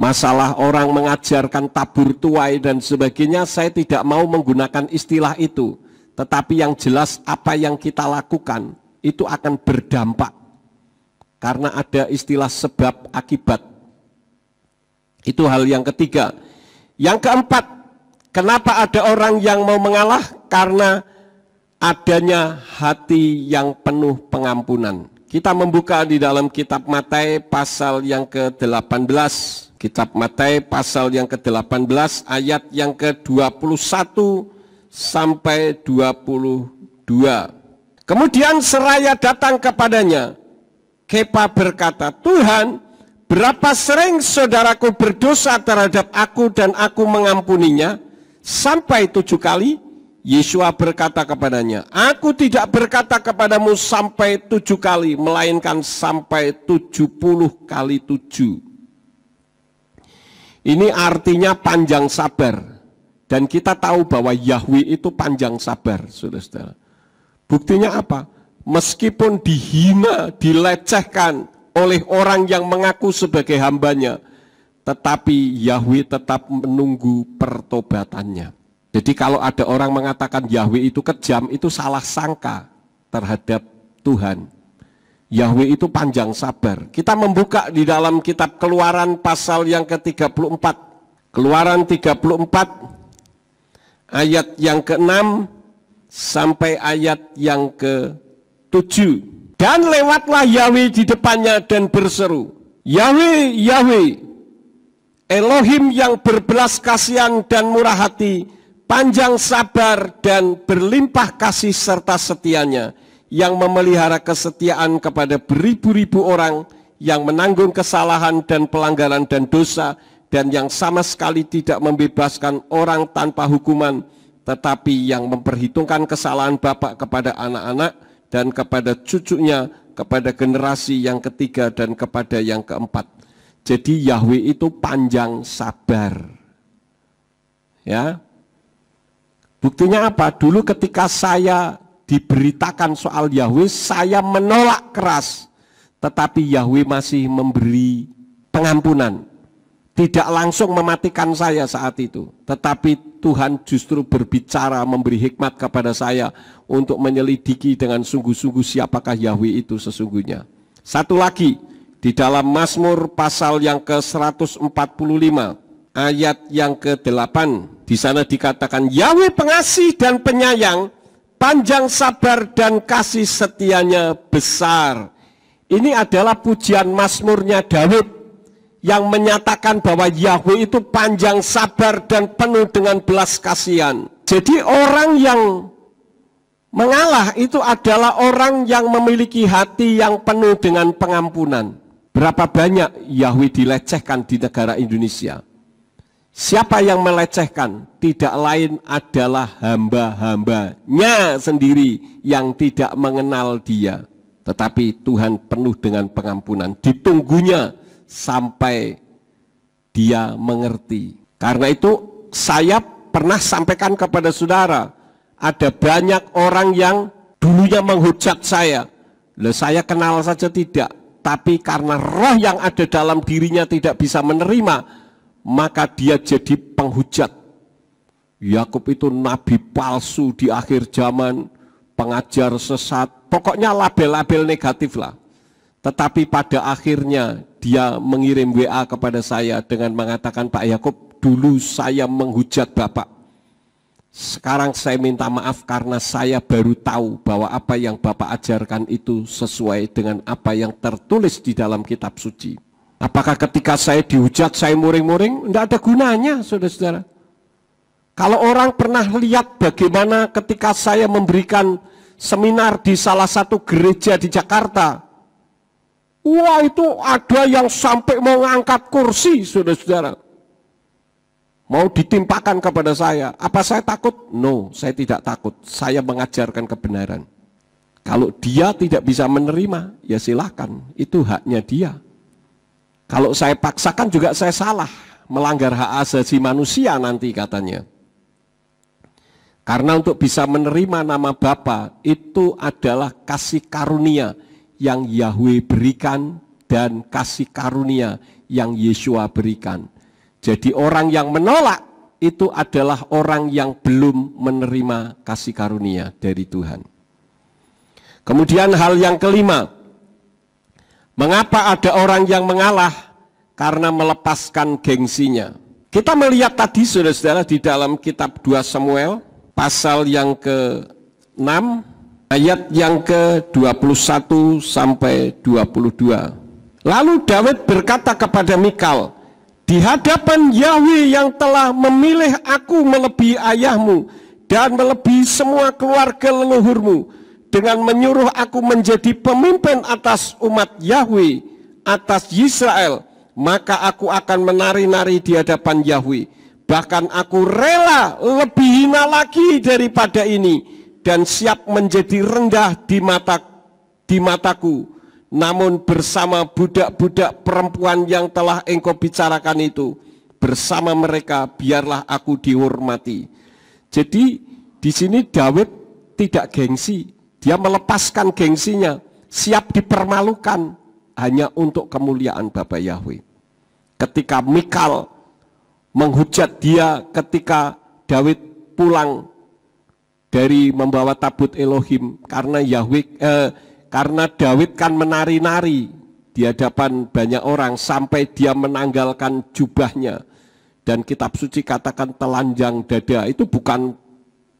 Masalah orang mengajarkan tabur tuai dan sebagainya, saya tidak mau menggunakan istilah itu. Tetapi yang jelas apa yang kita lakukan itu akan berdampak. Karena ada istilah sebab akibat. Itu hal yang ketiga. Yang keempat, kenapa ada orang yang mau mengalah? Karena adanya hati yang penuh pengampunan. Kita membuka di dalam kitab Matius pasal yang ke-18. Kitab Matius pasal yang ke-18 ayat yang ke-21 sampai 22. Kemudian seraya datang kepadanya. Kepa berkata, Tuhan, berapa sering saudaraku berdosa terhadap aku dan aku mengampuninya? Sampai 7 kali? Yesua berkata kepadanya, aku tidak berkata kepadamu sampai 7 kali, melainkan sampai 70 kali 7. Ini artinya panjang sabar. Dan kita tahu bahwa Yahweh itu panjang sabar, saudara-saudara. Buktinya apa? Meskipun dihina, dilecehkan oleh orang yang mengaku sebagai hambanya, tetapi Yahweh tetap menunggu pertobatannya. Jadi kalau ada orang mengatakan Yahweh itu kejam, itu salah sangka terhadap Tuhan. Yahweh itu panjang sabar. Kita membuka di dalam kitab Keluaran pasal yang ke-34. Keluaran 34 ayat yang ke-6 sampai ayat yang ke-7. Dan lewatlah Yahweh di depannya dan berseru, Yahweh, Yahweh, Elohim yang berbelas kasihan dan murah hati, panjang sabar dan berlimpah kasih serta setianya, yang memelihara kesetiaan kepada beribu-ribu orang, yang menanggung kesalahan dan pelanggaran dan dosa, dan yang sama sekali tidak membebaskan orang tanpa hukuman, tetapi yang memperhitungkan kesalahan bapak kepada anak-anak, dan kepada cucunya, kepada generasi yang ketiga dan kepada yang keempat. Jadi Yahweh itu panjang sabar. Ya. Buktinya apa? Dulu ketika saya diberitakan soal Yahweh, saya menolak keras. Tetapi Yahweh masih memberi pengampunan. Tidak langsung mematikan saya saat itu. Tetapi Tuhan justru berbicara, memberi hikmat kepada saya untuk menyelidiki dengan sungguh-sungguh siapakah Yahweh itu sesungguhnya. Satu lagi, di dalam Mazmur pasal yang ke-145, ayat yang ke-8, di sana dikatakan, Yahweh pengasih dan penyayang, panjang sabar dan kasih setianya besar. Ini adalah pujian Mazmurnya Daud yang menyatakan bahwa Yahweh itu panjang sabar dan penuh dengan belas kasihan. Jadi orang yang mengalah itu adalah orang yang memiliki hati yang penuh dengan pengampunan. Berapa banyak Yahweh dilecehkan di negara Indonesia? Siapa yang melecehkan? Tidak lain adalah hamba-hambanya sendiri yang tidak mengenal dia. Tetapi Tuhan penuh dengan pengampunan. Ditunggunya sampai dia mengerti. Karena itu saya pernah sampaikan kepada saudara, ada banyak orang yang dulunya menghujat saya. Lah saya kenal saja tidak, tapi karena roh yang ada dalam dirinya tidak bisa menerima, maka dia jadi penghujat. Yakub itu nabi palsu di akhir zaman, pengajar sesat, pokoknya label-label negatif lah. Tetapi pada akhirnya dia mengirim WA kepada saya dengan mengatakan, Pak Yakub, dulu saya menghujat Bapak. Sekarang saya minta maaf karena saya baru tahu bahwa apa yang Bapak ajarkan itu sesuai dengan apa yang tertulis di dalam kitab suci. Apakah ketika saya dihujat, saya muring-muring? Tidak ada gunanya, saudara-saudara. Kalau orang pernah lihat bagaimana ketika saya memberikan seminar di salah satu gereja di Jakarta, wah itu ada yang sampai mau ngangkat kursi, saudara-saudara. Mau ditimpakan kepada saya. Apa saya takut? No, saya tidak takut. Saya mengajarkan kebenaran. Kalau dia tidak bisa menerima, ya silakan. Itu haknya dia. Kalau saya paksakan juga saya salah. Melanggar hak asasi manusia nanti katanya. Karena untuk bisa menerima nama Bapa itu adalah kasih karunia yang Yahweh berikan dan kasih karunia yang Yeshua berikan. Jadi orang yang menolak itu adalah orang yang belum menerima kasih karunia dari Tuhan. Kemudian hal yang kelima, mengapa ada orang yang mengalah? Karena melepaskan gengsinya. Kita melihat tadi saudara-saudara di dalam kitab 2 Samuel pasal yang ke-6 ayat yang ke-21 sampai 22. Lalu Daud berkata kepada Mikal, di hadapan Yahweh yang telah memilih aku melebihi ayahmu dan melebihi semua keluarga leluhurmu dengan menyuruh aku menjadi pemimpin atas umat Yahweh, atas Israel, maka aku akan menari-nari di hadapan Yahweh. Bahkan aku rela lebih hina lagi daripada ini dan siap menjadi rendah di mataku. Namun bersama budak-budak perempuan yang telah engkau bicarakan itu, bersama mereka biarlah aku dihormati. Jadi di sini Daud tidak gengsi, dia melepaskan gengsinya, siap dipermalukan hanya untuk kemuliaan Bapa Yahweh. Ketika Mikal menghujat dia ketika Daud pulang dari membawa tabut Elohim, karena Daud kan menari-nari di hadapan banyak orang sampai dia menanggalkan jubahnya, dan kitab suci katakan telanjang dada. Itu bukan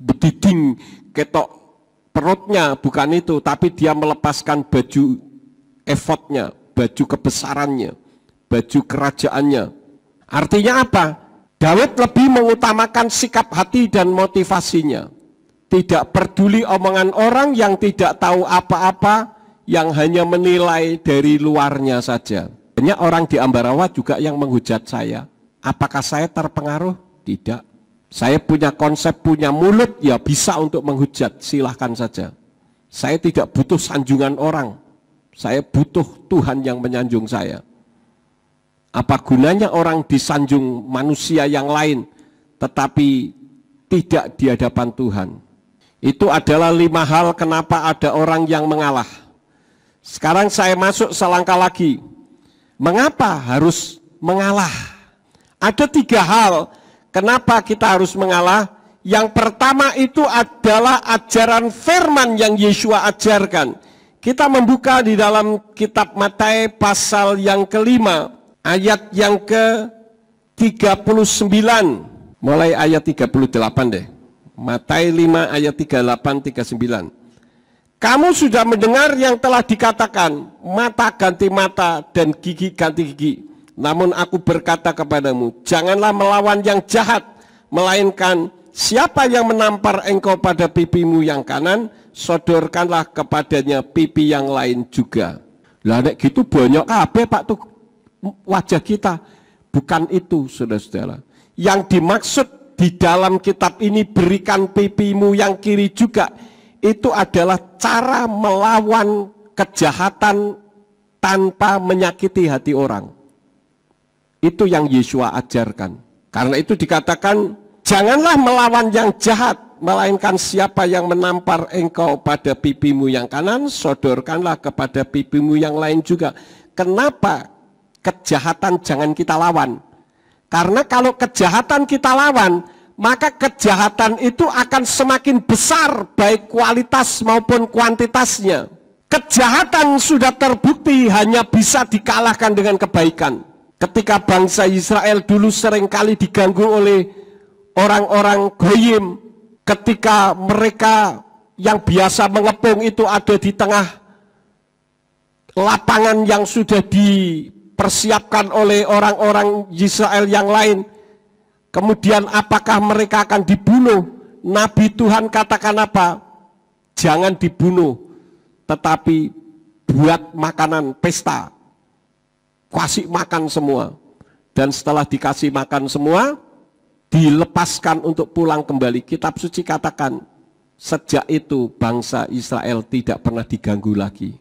bediding ketok perutnya, bukan itu, tapi dia melepaskan baju efodnya, baju kebesarannya, baju kerajaannya. Artinya apa? Daud lebih mengutamakan sikap hati dan motivasinya. Tidak peduli omongan orang yang tidak tahu apa-apa, yang hanya menilai dari luarnya saja. Banyak orang di Ambarawa juga yang menghujat saya. Apakah saya terpengaruh? Tidak. Saya punya konsep, punya mulut, ya bisa untuk menghujat, silahkan saja. Saya tidak butuh sanjungan orang. Saya butuh Tuhan yang menyanjung saya. Apa gunanya orang disanjung manusia yang lain, tetapi tidak di hadapan Tuhan. Itu adalah 5 hal kenapa ada orang yang mengalah. Sekarang saya masuk selangkah lagi. Mengapa harus mengalah? Ada 3 hal kenapa kita harus mengalah. Yang pertama itu adalah ajaran firman yang Yesua ajarkan. Kita membuka di dalam kitab Matius pasal yang ke-5, ayat yang ke-39. Mulai ayat 38 deh. Matius 5 ayat 38-39. Kamu sudah mendengar yang telah dikatakan, mata ganti mata dan gigi ganti gigi. Namun aku berkata kepadamu, janganlah melawan yang jahat, melainkan siapa yang menampar engkau pada pipimu yang kanan, sodorkanlah kepadanya pipi yang lain juga. Lah nek gitu banyak kabeh Pak tuh wajah kita. Bukan itu, saudara-saudara. Yang dimaksud di dalam kitab ini, berikan pipimu yang kiri juga, itu adalah cara melawan kejahatan tanpa menyakiti hati orang. Itu yang Yesua ajarkan. Karena itu dikatakan, janganlah melawan yang jahat, melainkan siapa yang menampar engkau pada pipimu yang kanan, sodorkanlah kepada pipimu yang lain juga. Kenapa kejahatan jangan kita lawan? Karena kalau kejahatan kita lawan, maka kejahatan itu akan semakin besar, baik kualitas maupun kuantitasnya. Kejahatan sudah terbukti hanya bisa dikalahkan dengan kebaikan. Ketika bangsa Israel dulu seringkali diganggu oleh orang-orang goyim, ketika mereka yang biasa mengepung itu ada di tengah lapangan yang sudah dipersiapkan oleh orang-orang Israel yang lain, kemudian apakah mereka akan dibunuh? Nabi Tuhan katakan apa? Jangan dibunuh, tetapi buat makanan pesta, kasih makan semua. Dan setelah dikasih makan semua, dilepaskan untuk pulang kembali. Kitab suci katakan, sejak itu bangsa Israel tidak pernah diganggu lagi.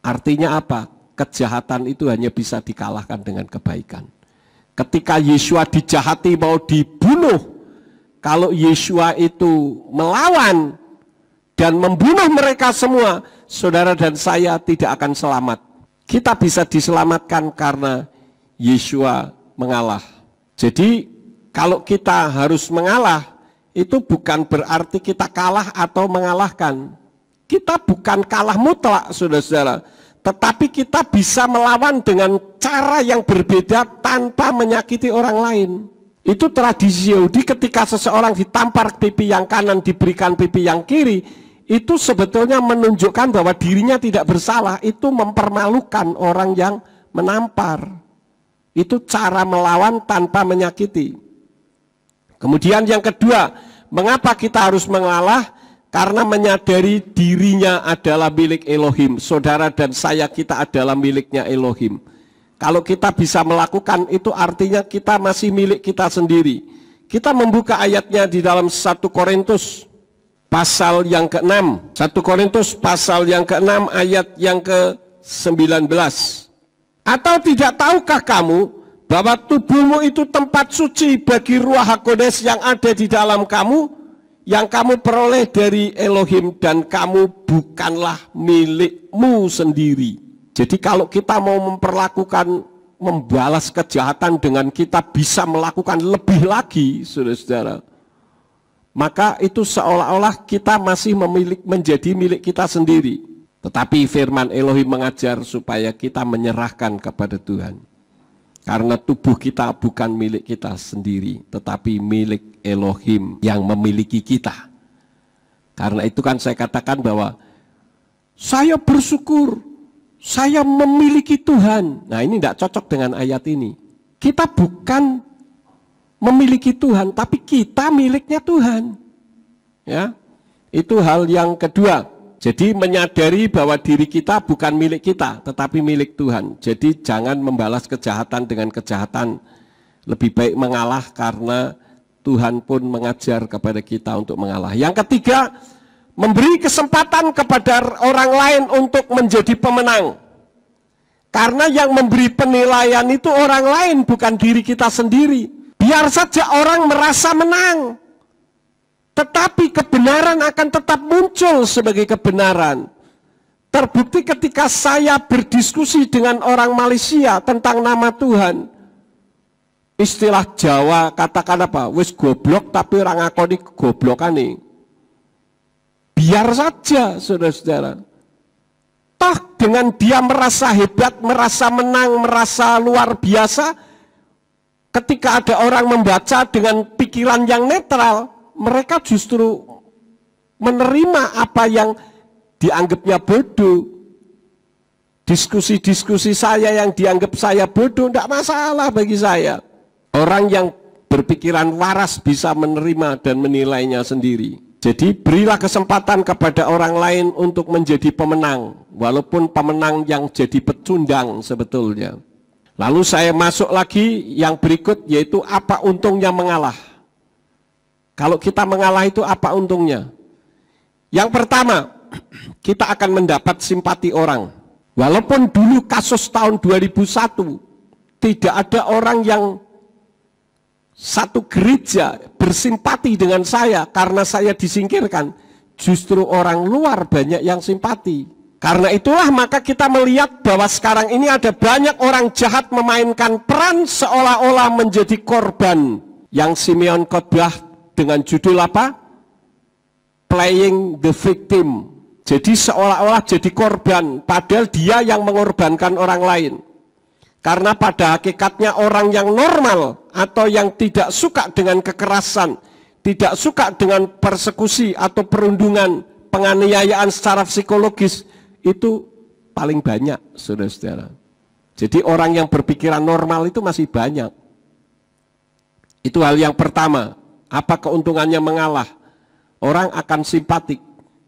Artinya apa? Kejahatan itu hanya bisa dikalahkan dengan kebaikan. Ketika Yesua dijahati mau dibunuh, kalau Yesua itu melawan dan membunuh mereka semua, saudara dan saya tidak akan selamat. Kita bisa diselamatkan karena Yesua mengalah. Jadi kalau kita harus mengalah, itu bukan berarti kita kalah atau mengalahkan. Kita bukan kalah mutlak, saudara-saudara. Tetapi kita bisa melawan dengan cara yang berbeda tanpa menyakiti orang lain. Itu tradisi Yahudi, ketika seseorang ditampar pipi yang kanan, diberikan pipi yang kiri, itu sebetulnya menunjukkan bahwa dirinya tidak bersalah. Itu mempermalukan orang yang menampar. Itu cara melawan tanpa menyakiti. Kemudian yang kedua, mengapa kita harus mengalah? Karena menyadari dirinya adalah milik Elohim. Saudara dan saya, kita adalah miliknya Elohim. Kalau kita bisa melakukan itu, artinya kita masih milik kita sendiri. Kita membuka ayatnya di dalam 1 Korintus pasal yang ke-6. 1 Korintus pasal yang ke-6 ayat yang ke-19. Atau tidak tahukah kamu bahwa tubuhmu itu tempat suci bagi Ruach HaKodes yang ada di dalam kamu, yang kamu peroleh dari Elohim, dan kamu bukanlah milikmu sendiri. Jadi kalau kita mau membalas kejahatan dengan kita bisa melakukan lebih lagi, saudara-saudara, maka itu seolah-olah kita masih menjadi milik kita sendiri. Tetapi firman Elohim mengajar supaya kita menyerahkan kepada Tuhan. Karena tubuh kita bukan milik kita sendiri, tetapi milik Elohim yang memiliki kita. Karena itu kan saya katakan bahwa saya bersyukur, saya memiliki Tuhan. Nah, ini tidak cocok dengan ayat ini. Kita bukan memiliki Tuhan, tapi kita miliknya Tuhan. Ya, itu hal yang kedua. Jadi menyadari bahwa diri kita bukan milik kita, tetapi milik Tuhan. Jadi jangan membalas kejahatan dengan kejahatan. Lebih baik mengalah karena Tuhan pun mengajar kepada kita untuk mengalah. Yang ketiga, memberi kesempatan kepada orang lain untuk menjadi pemenang. Karena yang memberi penilaian itu orang lain, bukan diri kita sendiri. Biar saja orang merasa menang. Tetapi kebenaran akan tetap muncul sebagai kebenaran. Terbukti ketika saya berdiskusi dengan orang Malaysia tentang nama Tuhan. Istilah Jawa katakan apa? Wis goblok tapi orang ngakoni goblokan nih. Biar saja saudara-saudara. Toh dengan dia merasa hebat, merasa menang, merasa luar biasa. Ketika ada orang membaca dengan pikiran yang netral, mereka justru menerima apa yang dianggapnya bodoh. Diskusi-diskusi saya yang dianggap saya bodoh, tidak masalah bagi saya. Orang yang berpikiran waras bisa menerima dan menilainya sendiri. Jadi berilah kesempatan kepada orang lain untuk menjadi pemenang, walaupun pemenang yang jadi pecundang sebetulnya. Lalu saya masuk lagi yang berikut, yaitu apa untungnya mengalah. Kalau kita mengalah itu apa untungnya? Yang pertama, kita akan mendapat simpati orang. Walaupun dulu kasus tahun 2001, tidak ada orang yang satu gereja bersimpati dengan saya karena saya disingkirkan. Justru orang luar banyak yang simpati. Karena itulah maka kita melihat bahwa sekarang ini ada banyak orang jahat memainkan peran seolah-olah menjadi korban. Yang Simeon khotbah dengan judul apa? Playing the victim. Jadi seolah-olah jadi korban, padahal dia yang mengorbankan orang lain. Karena pada hakikatnya orang yang normal atau yang tidak suka dengan kekerasan, tidak suka dengan persekusi atau perundungan, penganiayaan secara psikologis, itu paling banyak, saudara-saudara. Jadi orang yang berpikiran normal itu masih banyak. Itu hal yang pertama. Apa keuntungannya mengalah? Orang akan simpatik.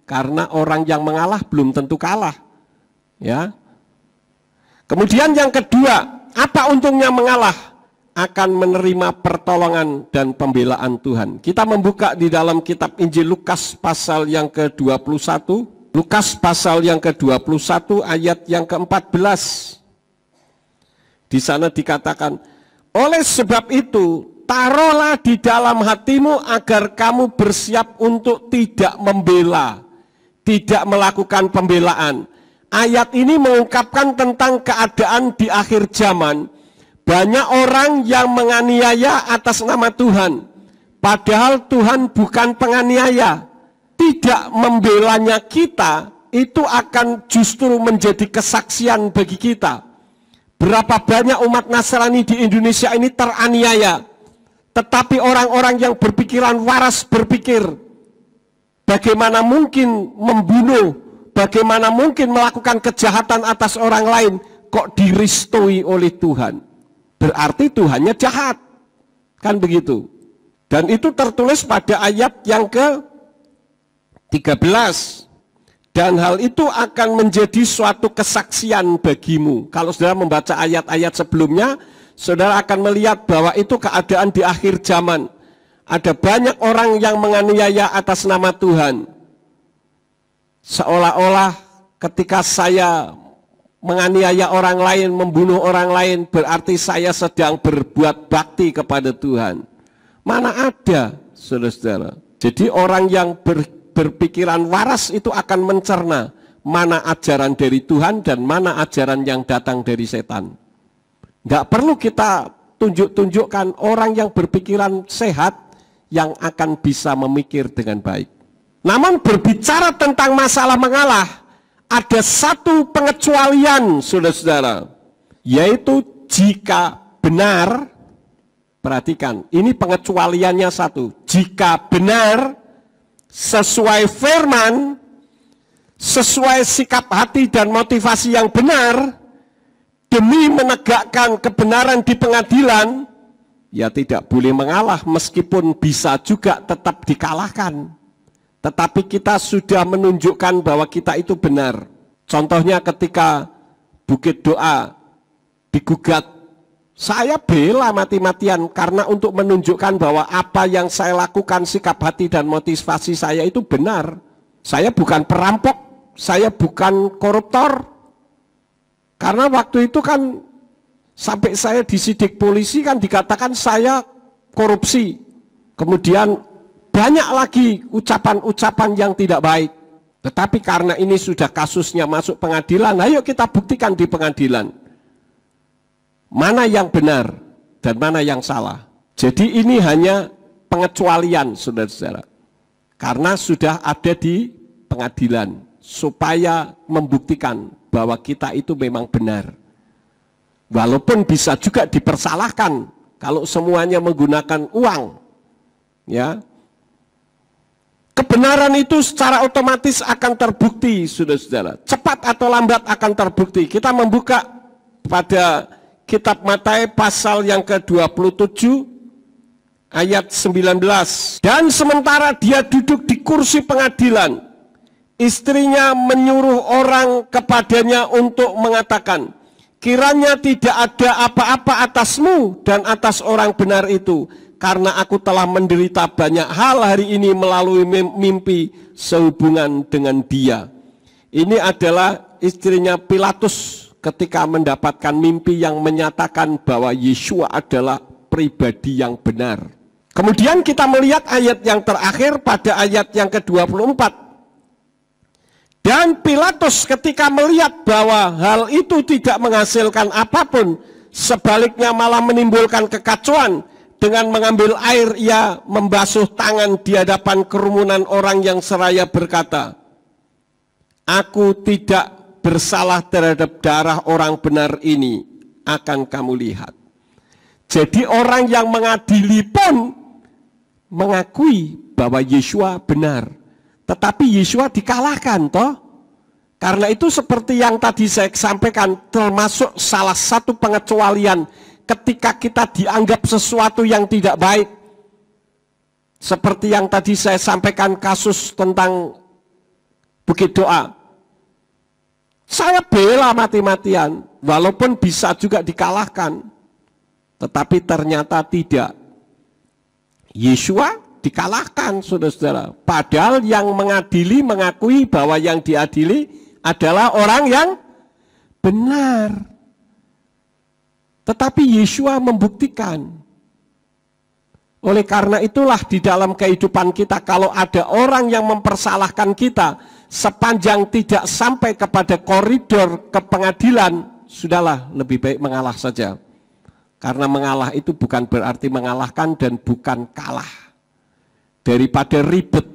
Karena orang yang mengalah belum tentu kalah. Ya. Kemudian yang kedua, apa untungnya mengalah? Akan menerima pertolongan dan pembelaan Tuhan. Kita membuka di dalam kitab Injil Lukas pasal yang ke-21. Lukas pasal yang ke-21 ayat yang ke-14. Di sana dikatakan, oleh sebab itu, taruhlah di dalam hatimu agar kamu bersiap untuk tidak membela, tidak melakukan pembelaan. Ayat ini mengungkapkan tentang keadaan di akhir zaman. Banyak orang yang menganiaya atas nama Tuhan. Padahal Tuhan bukan penganiaya. Tidak membelanya kita, itu akan justru menjadi kesaksian bagi kita. Berapa banyak umat Nasrani di Indonesia ini teraniaya. Tetapi orang-orang yang berpikiran waras berpikir, bagaimana mungkin membunuh, bagaimana mungkin melakukan kejahatan atas orang lain, kok direstui oleh Tuhan. Berarti Tuhannya jahat. Kan begitu. Dan itu tertulis pada ayat yang ke-13. Dan hal itu akan menjadi suatu kesaksian bagimu. Kalau saudara membaca ayat-ayat sebelumnya, saudara akan melihat bahwa itu keadaan di akhir zaman. Ada banyak orang yang menganiaya atas nama Tuhan. Seolah-olah ketika saya menganiaya orang lain, membunuh orang lain, berarti saya sedang berbuat bakti kepada Tuhan. Mana ada, saudara-saudara. Jadi orang yang berpikiran waras itu akan mencerna mana ajaran dari Tuhan dan mana ajaran yang datang dari setan. Nggak perlu kita tunjukkan orang yang berpikiran sehat yang akan bisa memikir dengan baik. Namun berbicara tentang masalah mengalah, ada satu pengecualian, saudara-saudara, yaitu jika benar, perhatikan, ini pengecualiannya satu, jika benar, sesuai firman, sesuai sikap hati dan motivasi yang benar, demi menegakkan kebenaran di pengadilan, ya tidak boleh mengalah meskipun bisa juga tetap dikalahkan. Tetapi kita sudah menunjukkan bahwa kita itu benar. Contohnya ketika Bukit Doa digugat, saya bela mati-matian karena untuk menunjukkan bahwa apa yang saya lakukan, sikap hati dan motivasi saya itu benar. Saya bukan perampok, saya bukan koruptor. Karena waktu itu kan sampai saya disidik polisi kan dikatakan saya korupsi. Kemudian banyak lagi ucapan-ucapan yang tidak baik. Tetapi karena ini sudah kasusnya masuk pengadilan, ayo kita buktikan di pengadilan. Mana yang benar dan mana yang salah. Jadi ini hanya pengecualian, saudara-saudara. Karena sudah ada di pengadilan, supaya membuktikan bahwa kita itu memang benar. Walaupun bisa juga dipersalahkan kalau semuanya menggunakan uang. Ya. Kebenaran itu secara otomatis akan terbukti, saudara-saudara. Cepat atau lambat akan terbukti. Kita membuka pada kitab Matius pasal yang ke-27 ayat 19. Dan sementara dia duduk di kursi pengadilan, istrinya menyuruh orang kepadanya untuk mengatakan, kiranya tidak ada apa-apa atasmu dan atas orang benar itu, karena aku telah menderita banyak hal hari ini melalui mimpi sehubungan dengan dia. Ini adalah istrinya Pilatus ketika mendapatkan mimpi yang menyatakan bahwa Yesua adalah pribadi yang benar. Kemudian kita melihat ayat yang terakhir pada ayat yang ke-24. Dan Pilatus ketika melihat bahwa hal itu tidak menghasilkan apapun, sebaliknya malah menimbulkan kekacauan, dengan mengambil air ia membasuh tangan di hadapan kerumunan orang yang seraya berkata, aku tidak bersalah terhadap darah orang benar ini, akan kamu lihat. Jadi orang yang mengadili pun mengakui bahwa Yesua benar, tetapi Yesua dikalahkan toh. Karena itu seperti yang tadi saya sampaikan, termasuk salah satu pengecualian ketika kita dianggap sesuatu yang tidak baik. Seperti yang tadi saya sampaikan kasus tentang Bukit Doa. Saya bela mati-matian, walaupun bisa juga dikalahkan, tetapi ternyata tidak. Yesua dikalahkan, saudara-saudara. Padahal yang mengadili mengakui bahwa yang diadili adalah orang yang benar. Tetapi Yesua membuktikan. Oleh karena itulah di dalam kehidupan kita, kalau ada orang yang mempersalahkan kita, sepanjang tidak sampai kepada koridor ke pengadilan, sudahlah, lebih baik mengalah saja. Karena mengalah itu bukan berarti mengalahkan dan bukan kalah. Daripada ribet,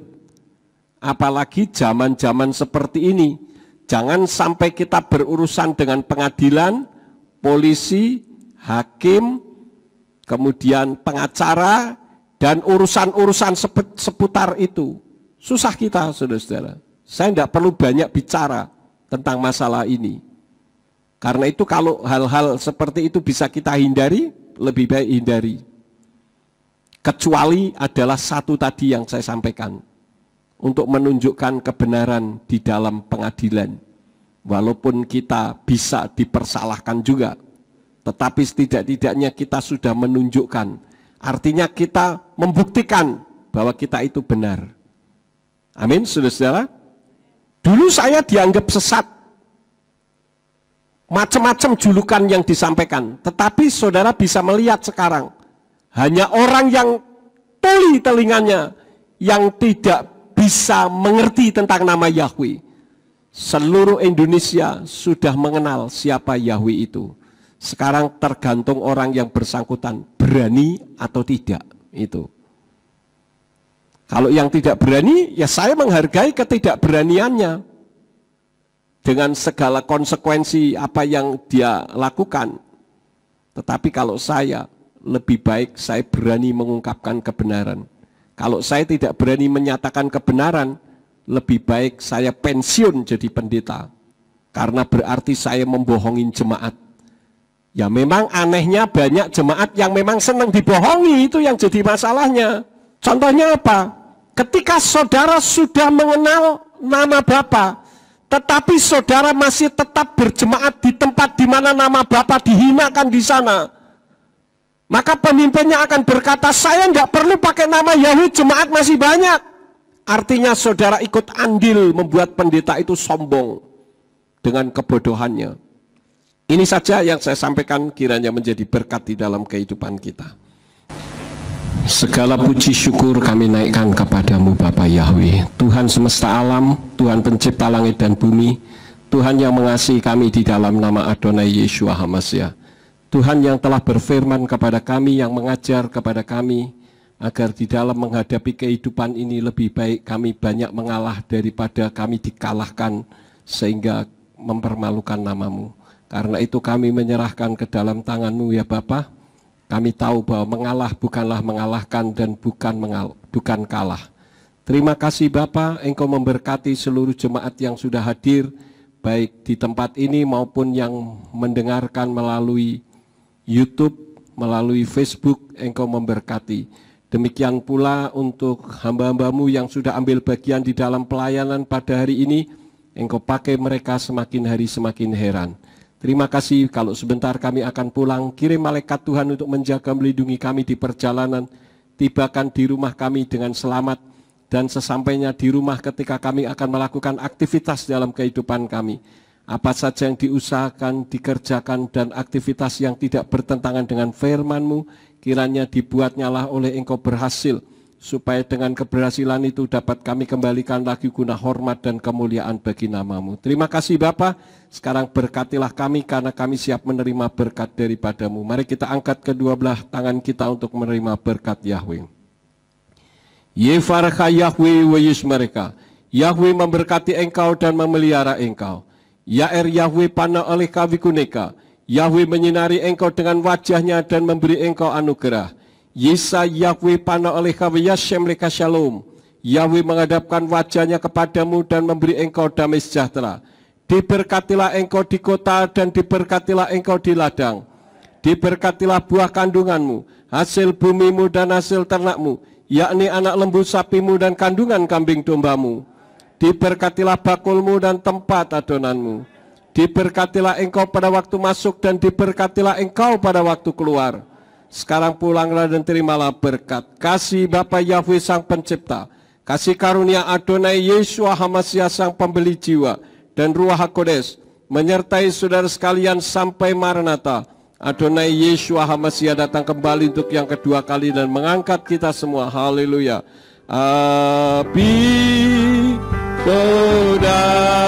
apalagi zaman-zaman seperti ini, jangan sampai kita berurusan dengan pengadilan, polisi, hakim, kemudian pengacara, dan urusan-urusan seputar itu. Susah kita, saudara-saudara. Saya tidak perlu banyak bicara tentang masalah ini. Karena itu kalau hal-hal seperti itu bisa kita hindari, lebih baik hindari. Kecuali adalah satu tadi yang saya sampaikan, untuk menunjukkan kebenaran di dalam pengadilan. Walaupun kita bisa dipersalahkan juga, tetapi setidak-tidaknya kita sudah menunjukkan. Artinya kita membuktikan bahwa kita itu benar. Amin, saudara-saudara. Dulu saya dianggap sesat. Macam-macam julukan yang disampaikan, tetapi saudara bisa melihat sekarang, hanya orang yang tuli telinganya yang tidak bisa mengerti tentang nama Yahweh. Seluruh Indonesia sudah mengenal siapa Yahweh itu. Sekarang tergantung orang yang bersangkutan berani atau tidak itu. Kalau yang tidak berani, ya saya menghargai ketidakberaniannya. Dengan segala konsekuensi apa yang dia lakukan. Tetapi kalau saya, lebih baik saya berani mengungkapkan kebenaran. Kalau saya tidak berani menyatakan kebenaran, lebih baik saya pensiun jadi pendeta. Karena berarti saya membohongin jemaat. Ya memang anehnya banyak jemaat yang memang senang dibohongi, itu yang jadi masalahnya. Contohnya apa? Ketika saudara sudah mengenal nama Bapa, tetapi saudara masih tetap berjemaat di tempat di mana nama Bapa dihinakan di sana, maka pemimpinnya akan berkata, saya nggak perlu pakai nama Yahweh, jemaat masih banyak. Artinya saudara ikut andil membuat pendeta itu sombong dengan kebodohannya. Ini saja yang saya sampaikan, kiranya menjadi berkat di dalam kehidupan kita. Segala puji syukur kami naikkan kepadamu Bapa Yahweh, Tuhan semesta alam, Tuhan pencipta langit dan bumi, Tuhan yang mengasihi kami di dalam nama Adonai Yeshua HaMashiach. Tuhan yang telah berfirman kepada kami, yang mengajar kepada kami, agar di dalam menghadapi kehidupan ini lebih baik kami banyak mengalah daripada kami dikalahkan, sehingga mempermalukan namamu. Karena itu kami menyerahkan ke dalam tangan-Mu ya Bapa. Kami tahu bahwa mengalah bukanlah mengalahkan dan bukan kalah. Terima kasih Bapa, Engkau memberkati seluruh jemaat yang sudah hadir, baik di tempat ini maupun yang mendengarkan melalui YouTube, melalui Facebook, Engkau memberkati. Demikian pula untuk hamba-hambamu yang sudah ambil bagian di dalam pelayanan pada hari ini, Engkau pakai mereka semakin hari semakin heran. Terima kasih, kalau sebentar kami akan pulang, kirim malaikat Tuhan untuk menjaga melindungi kami di perjalanan, tibakan di rumah kami dengan selamat, dan sesampainya di rumah ketika kami akan melakukan aktivitas dalam kehidupan kami. Apa saja yang diusahakan, dikerjakan, dan aktivitas yang tidak bertentangan dengan firman-Mu, kiranya dibuatnyalah oleh Engkau berhasil, supaya dengan keberhasilan itu dapat kami kembalikan lagi guna hormat dan kemuliaan bagi nama-Mu. Terima kasih Bapa. Sekarang berkatilah kami karena kami siap menerima berkat daripada-Mu. Mari kita angkat kedua belah tangan kita untuk menerima berkat Yahweh. Yefarcha Yahweh wa yishmereka. Yahweh memberkati engkau dan memelihara engkau. Yaer Yahweh pana oleh kawikuneka. Yahweh menyinari engkau dengan wajahnya dan memberi engkau anugerah. Yesa Yahweh pana oleh kawiyashem leka shalom. Yahweh menghadapkan wajahnya kepadamu dan memberi engkau damai sejahtera. Diberkatilah engkau di kota dan diberkatilah engkau di ladang. Diberkatilah buah kandunganmu, hasil bumimu dan hasil ternakmu, yakni anak lembu sapimu dan kandungan kambing dombamu. Diberkatilah bakulmu dan tempat adonanmu. Diberkatilah engkau pada waktu masuk dan diberkatilah engkau pada waktu keluar. Sekarang pulanglah dan terimalah berkat. Kasih Bapa Yahweh Sang Pencipta, kasih karunia Adonai Yeshua HaMashiach Sang Pembeli Jiwa, dan Ruach HaKodes menyertai saudara sekalian sampai Maranatha. Adonai Yeshua HaMashiach datang kembali untuk yang kedua kali dan mengangkat kita semua. Haleluya. Abi saudara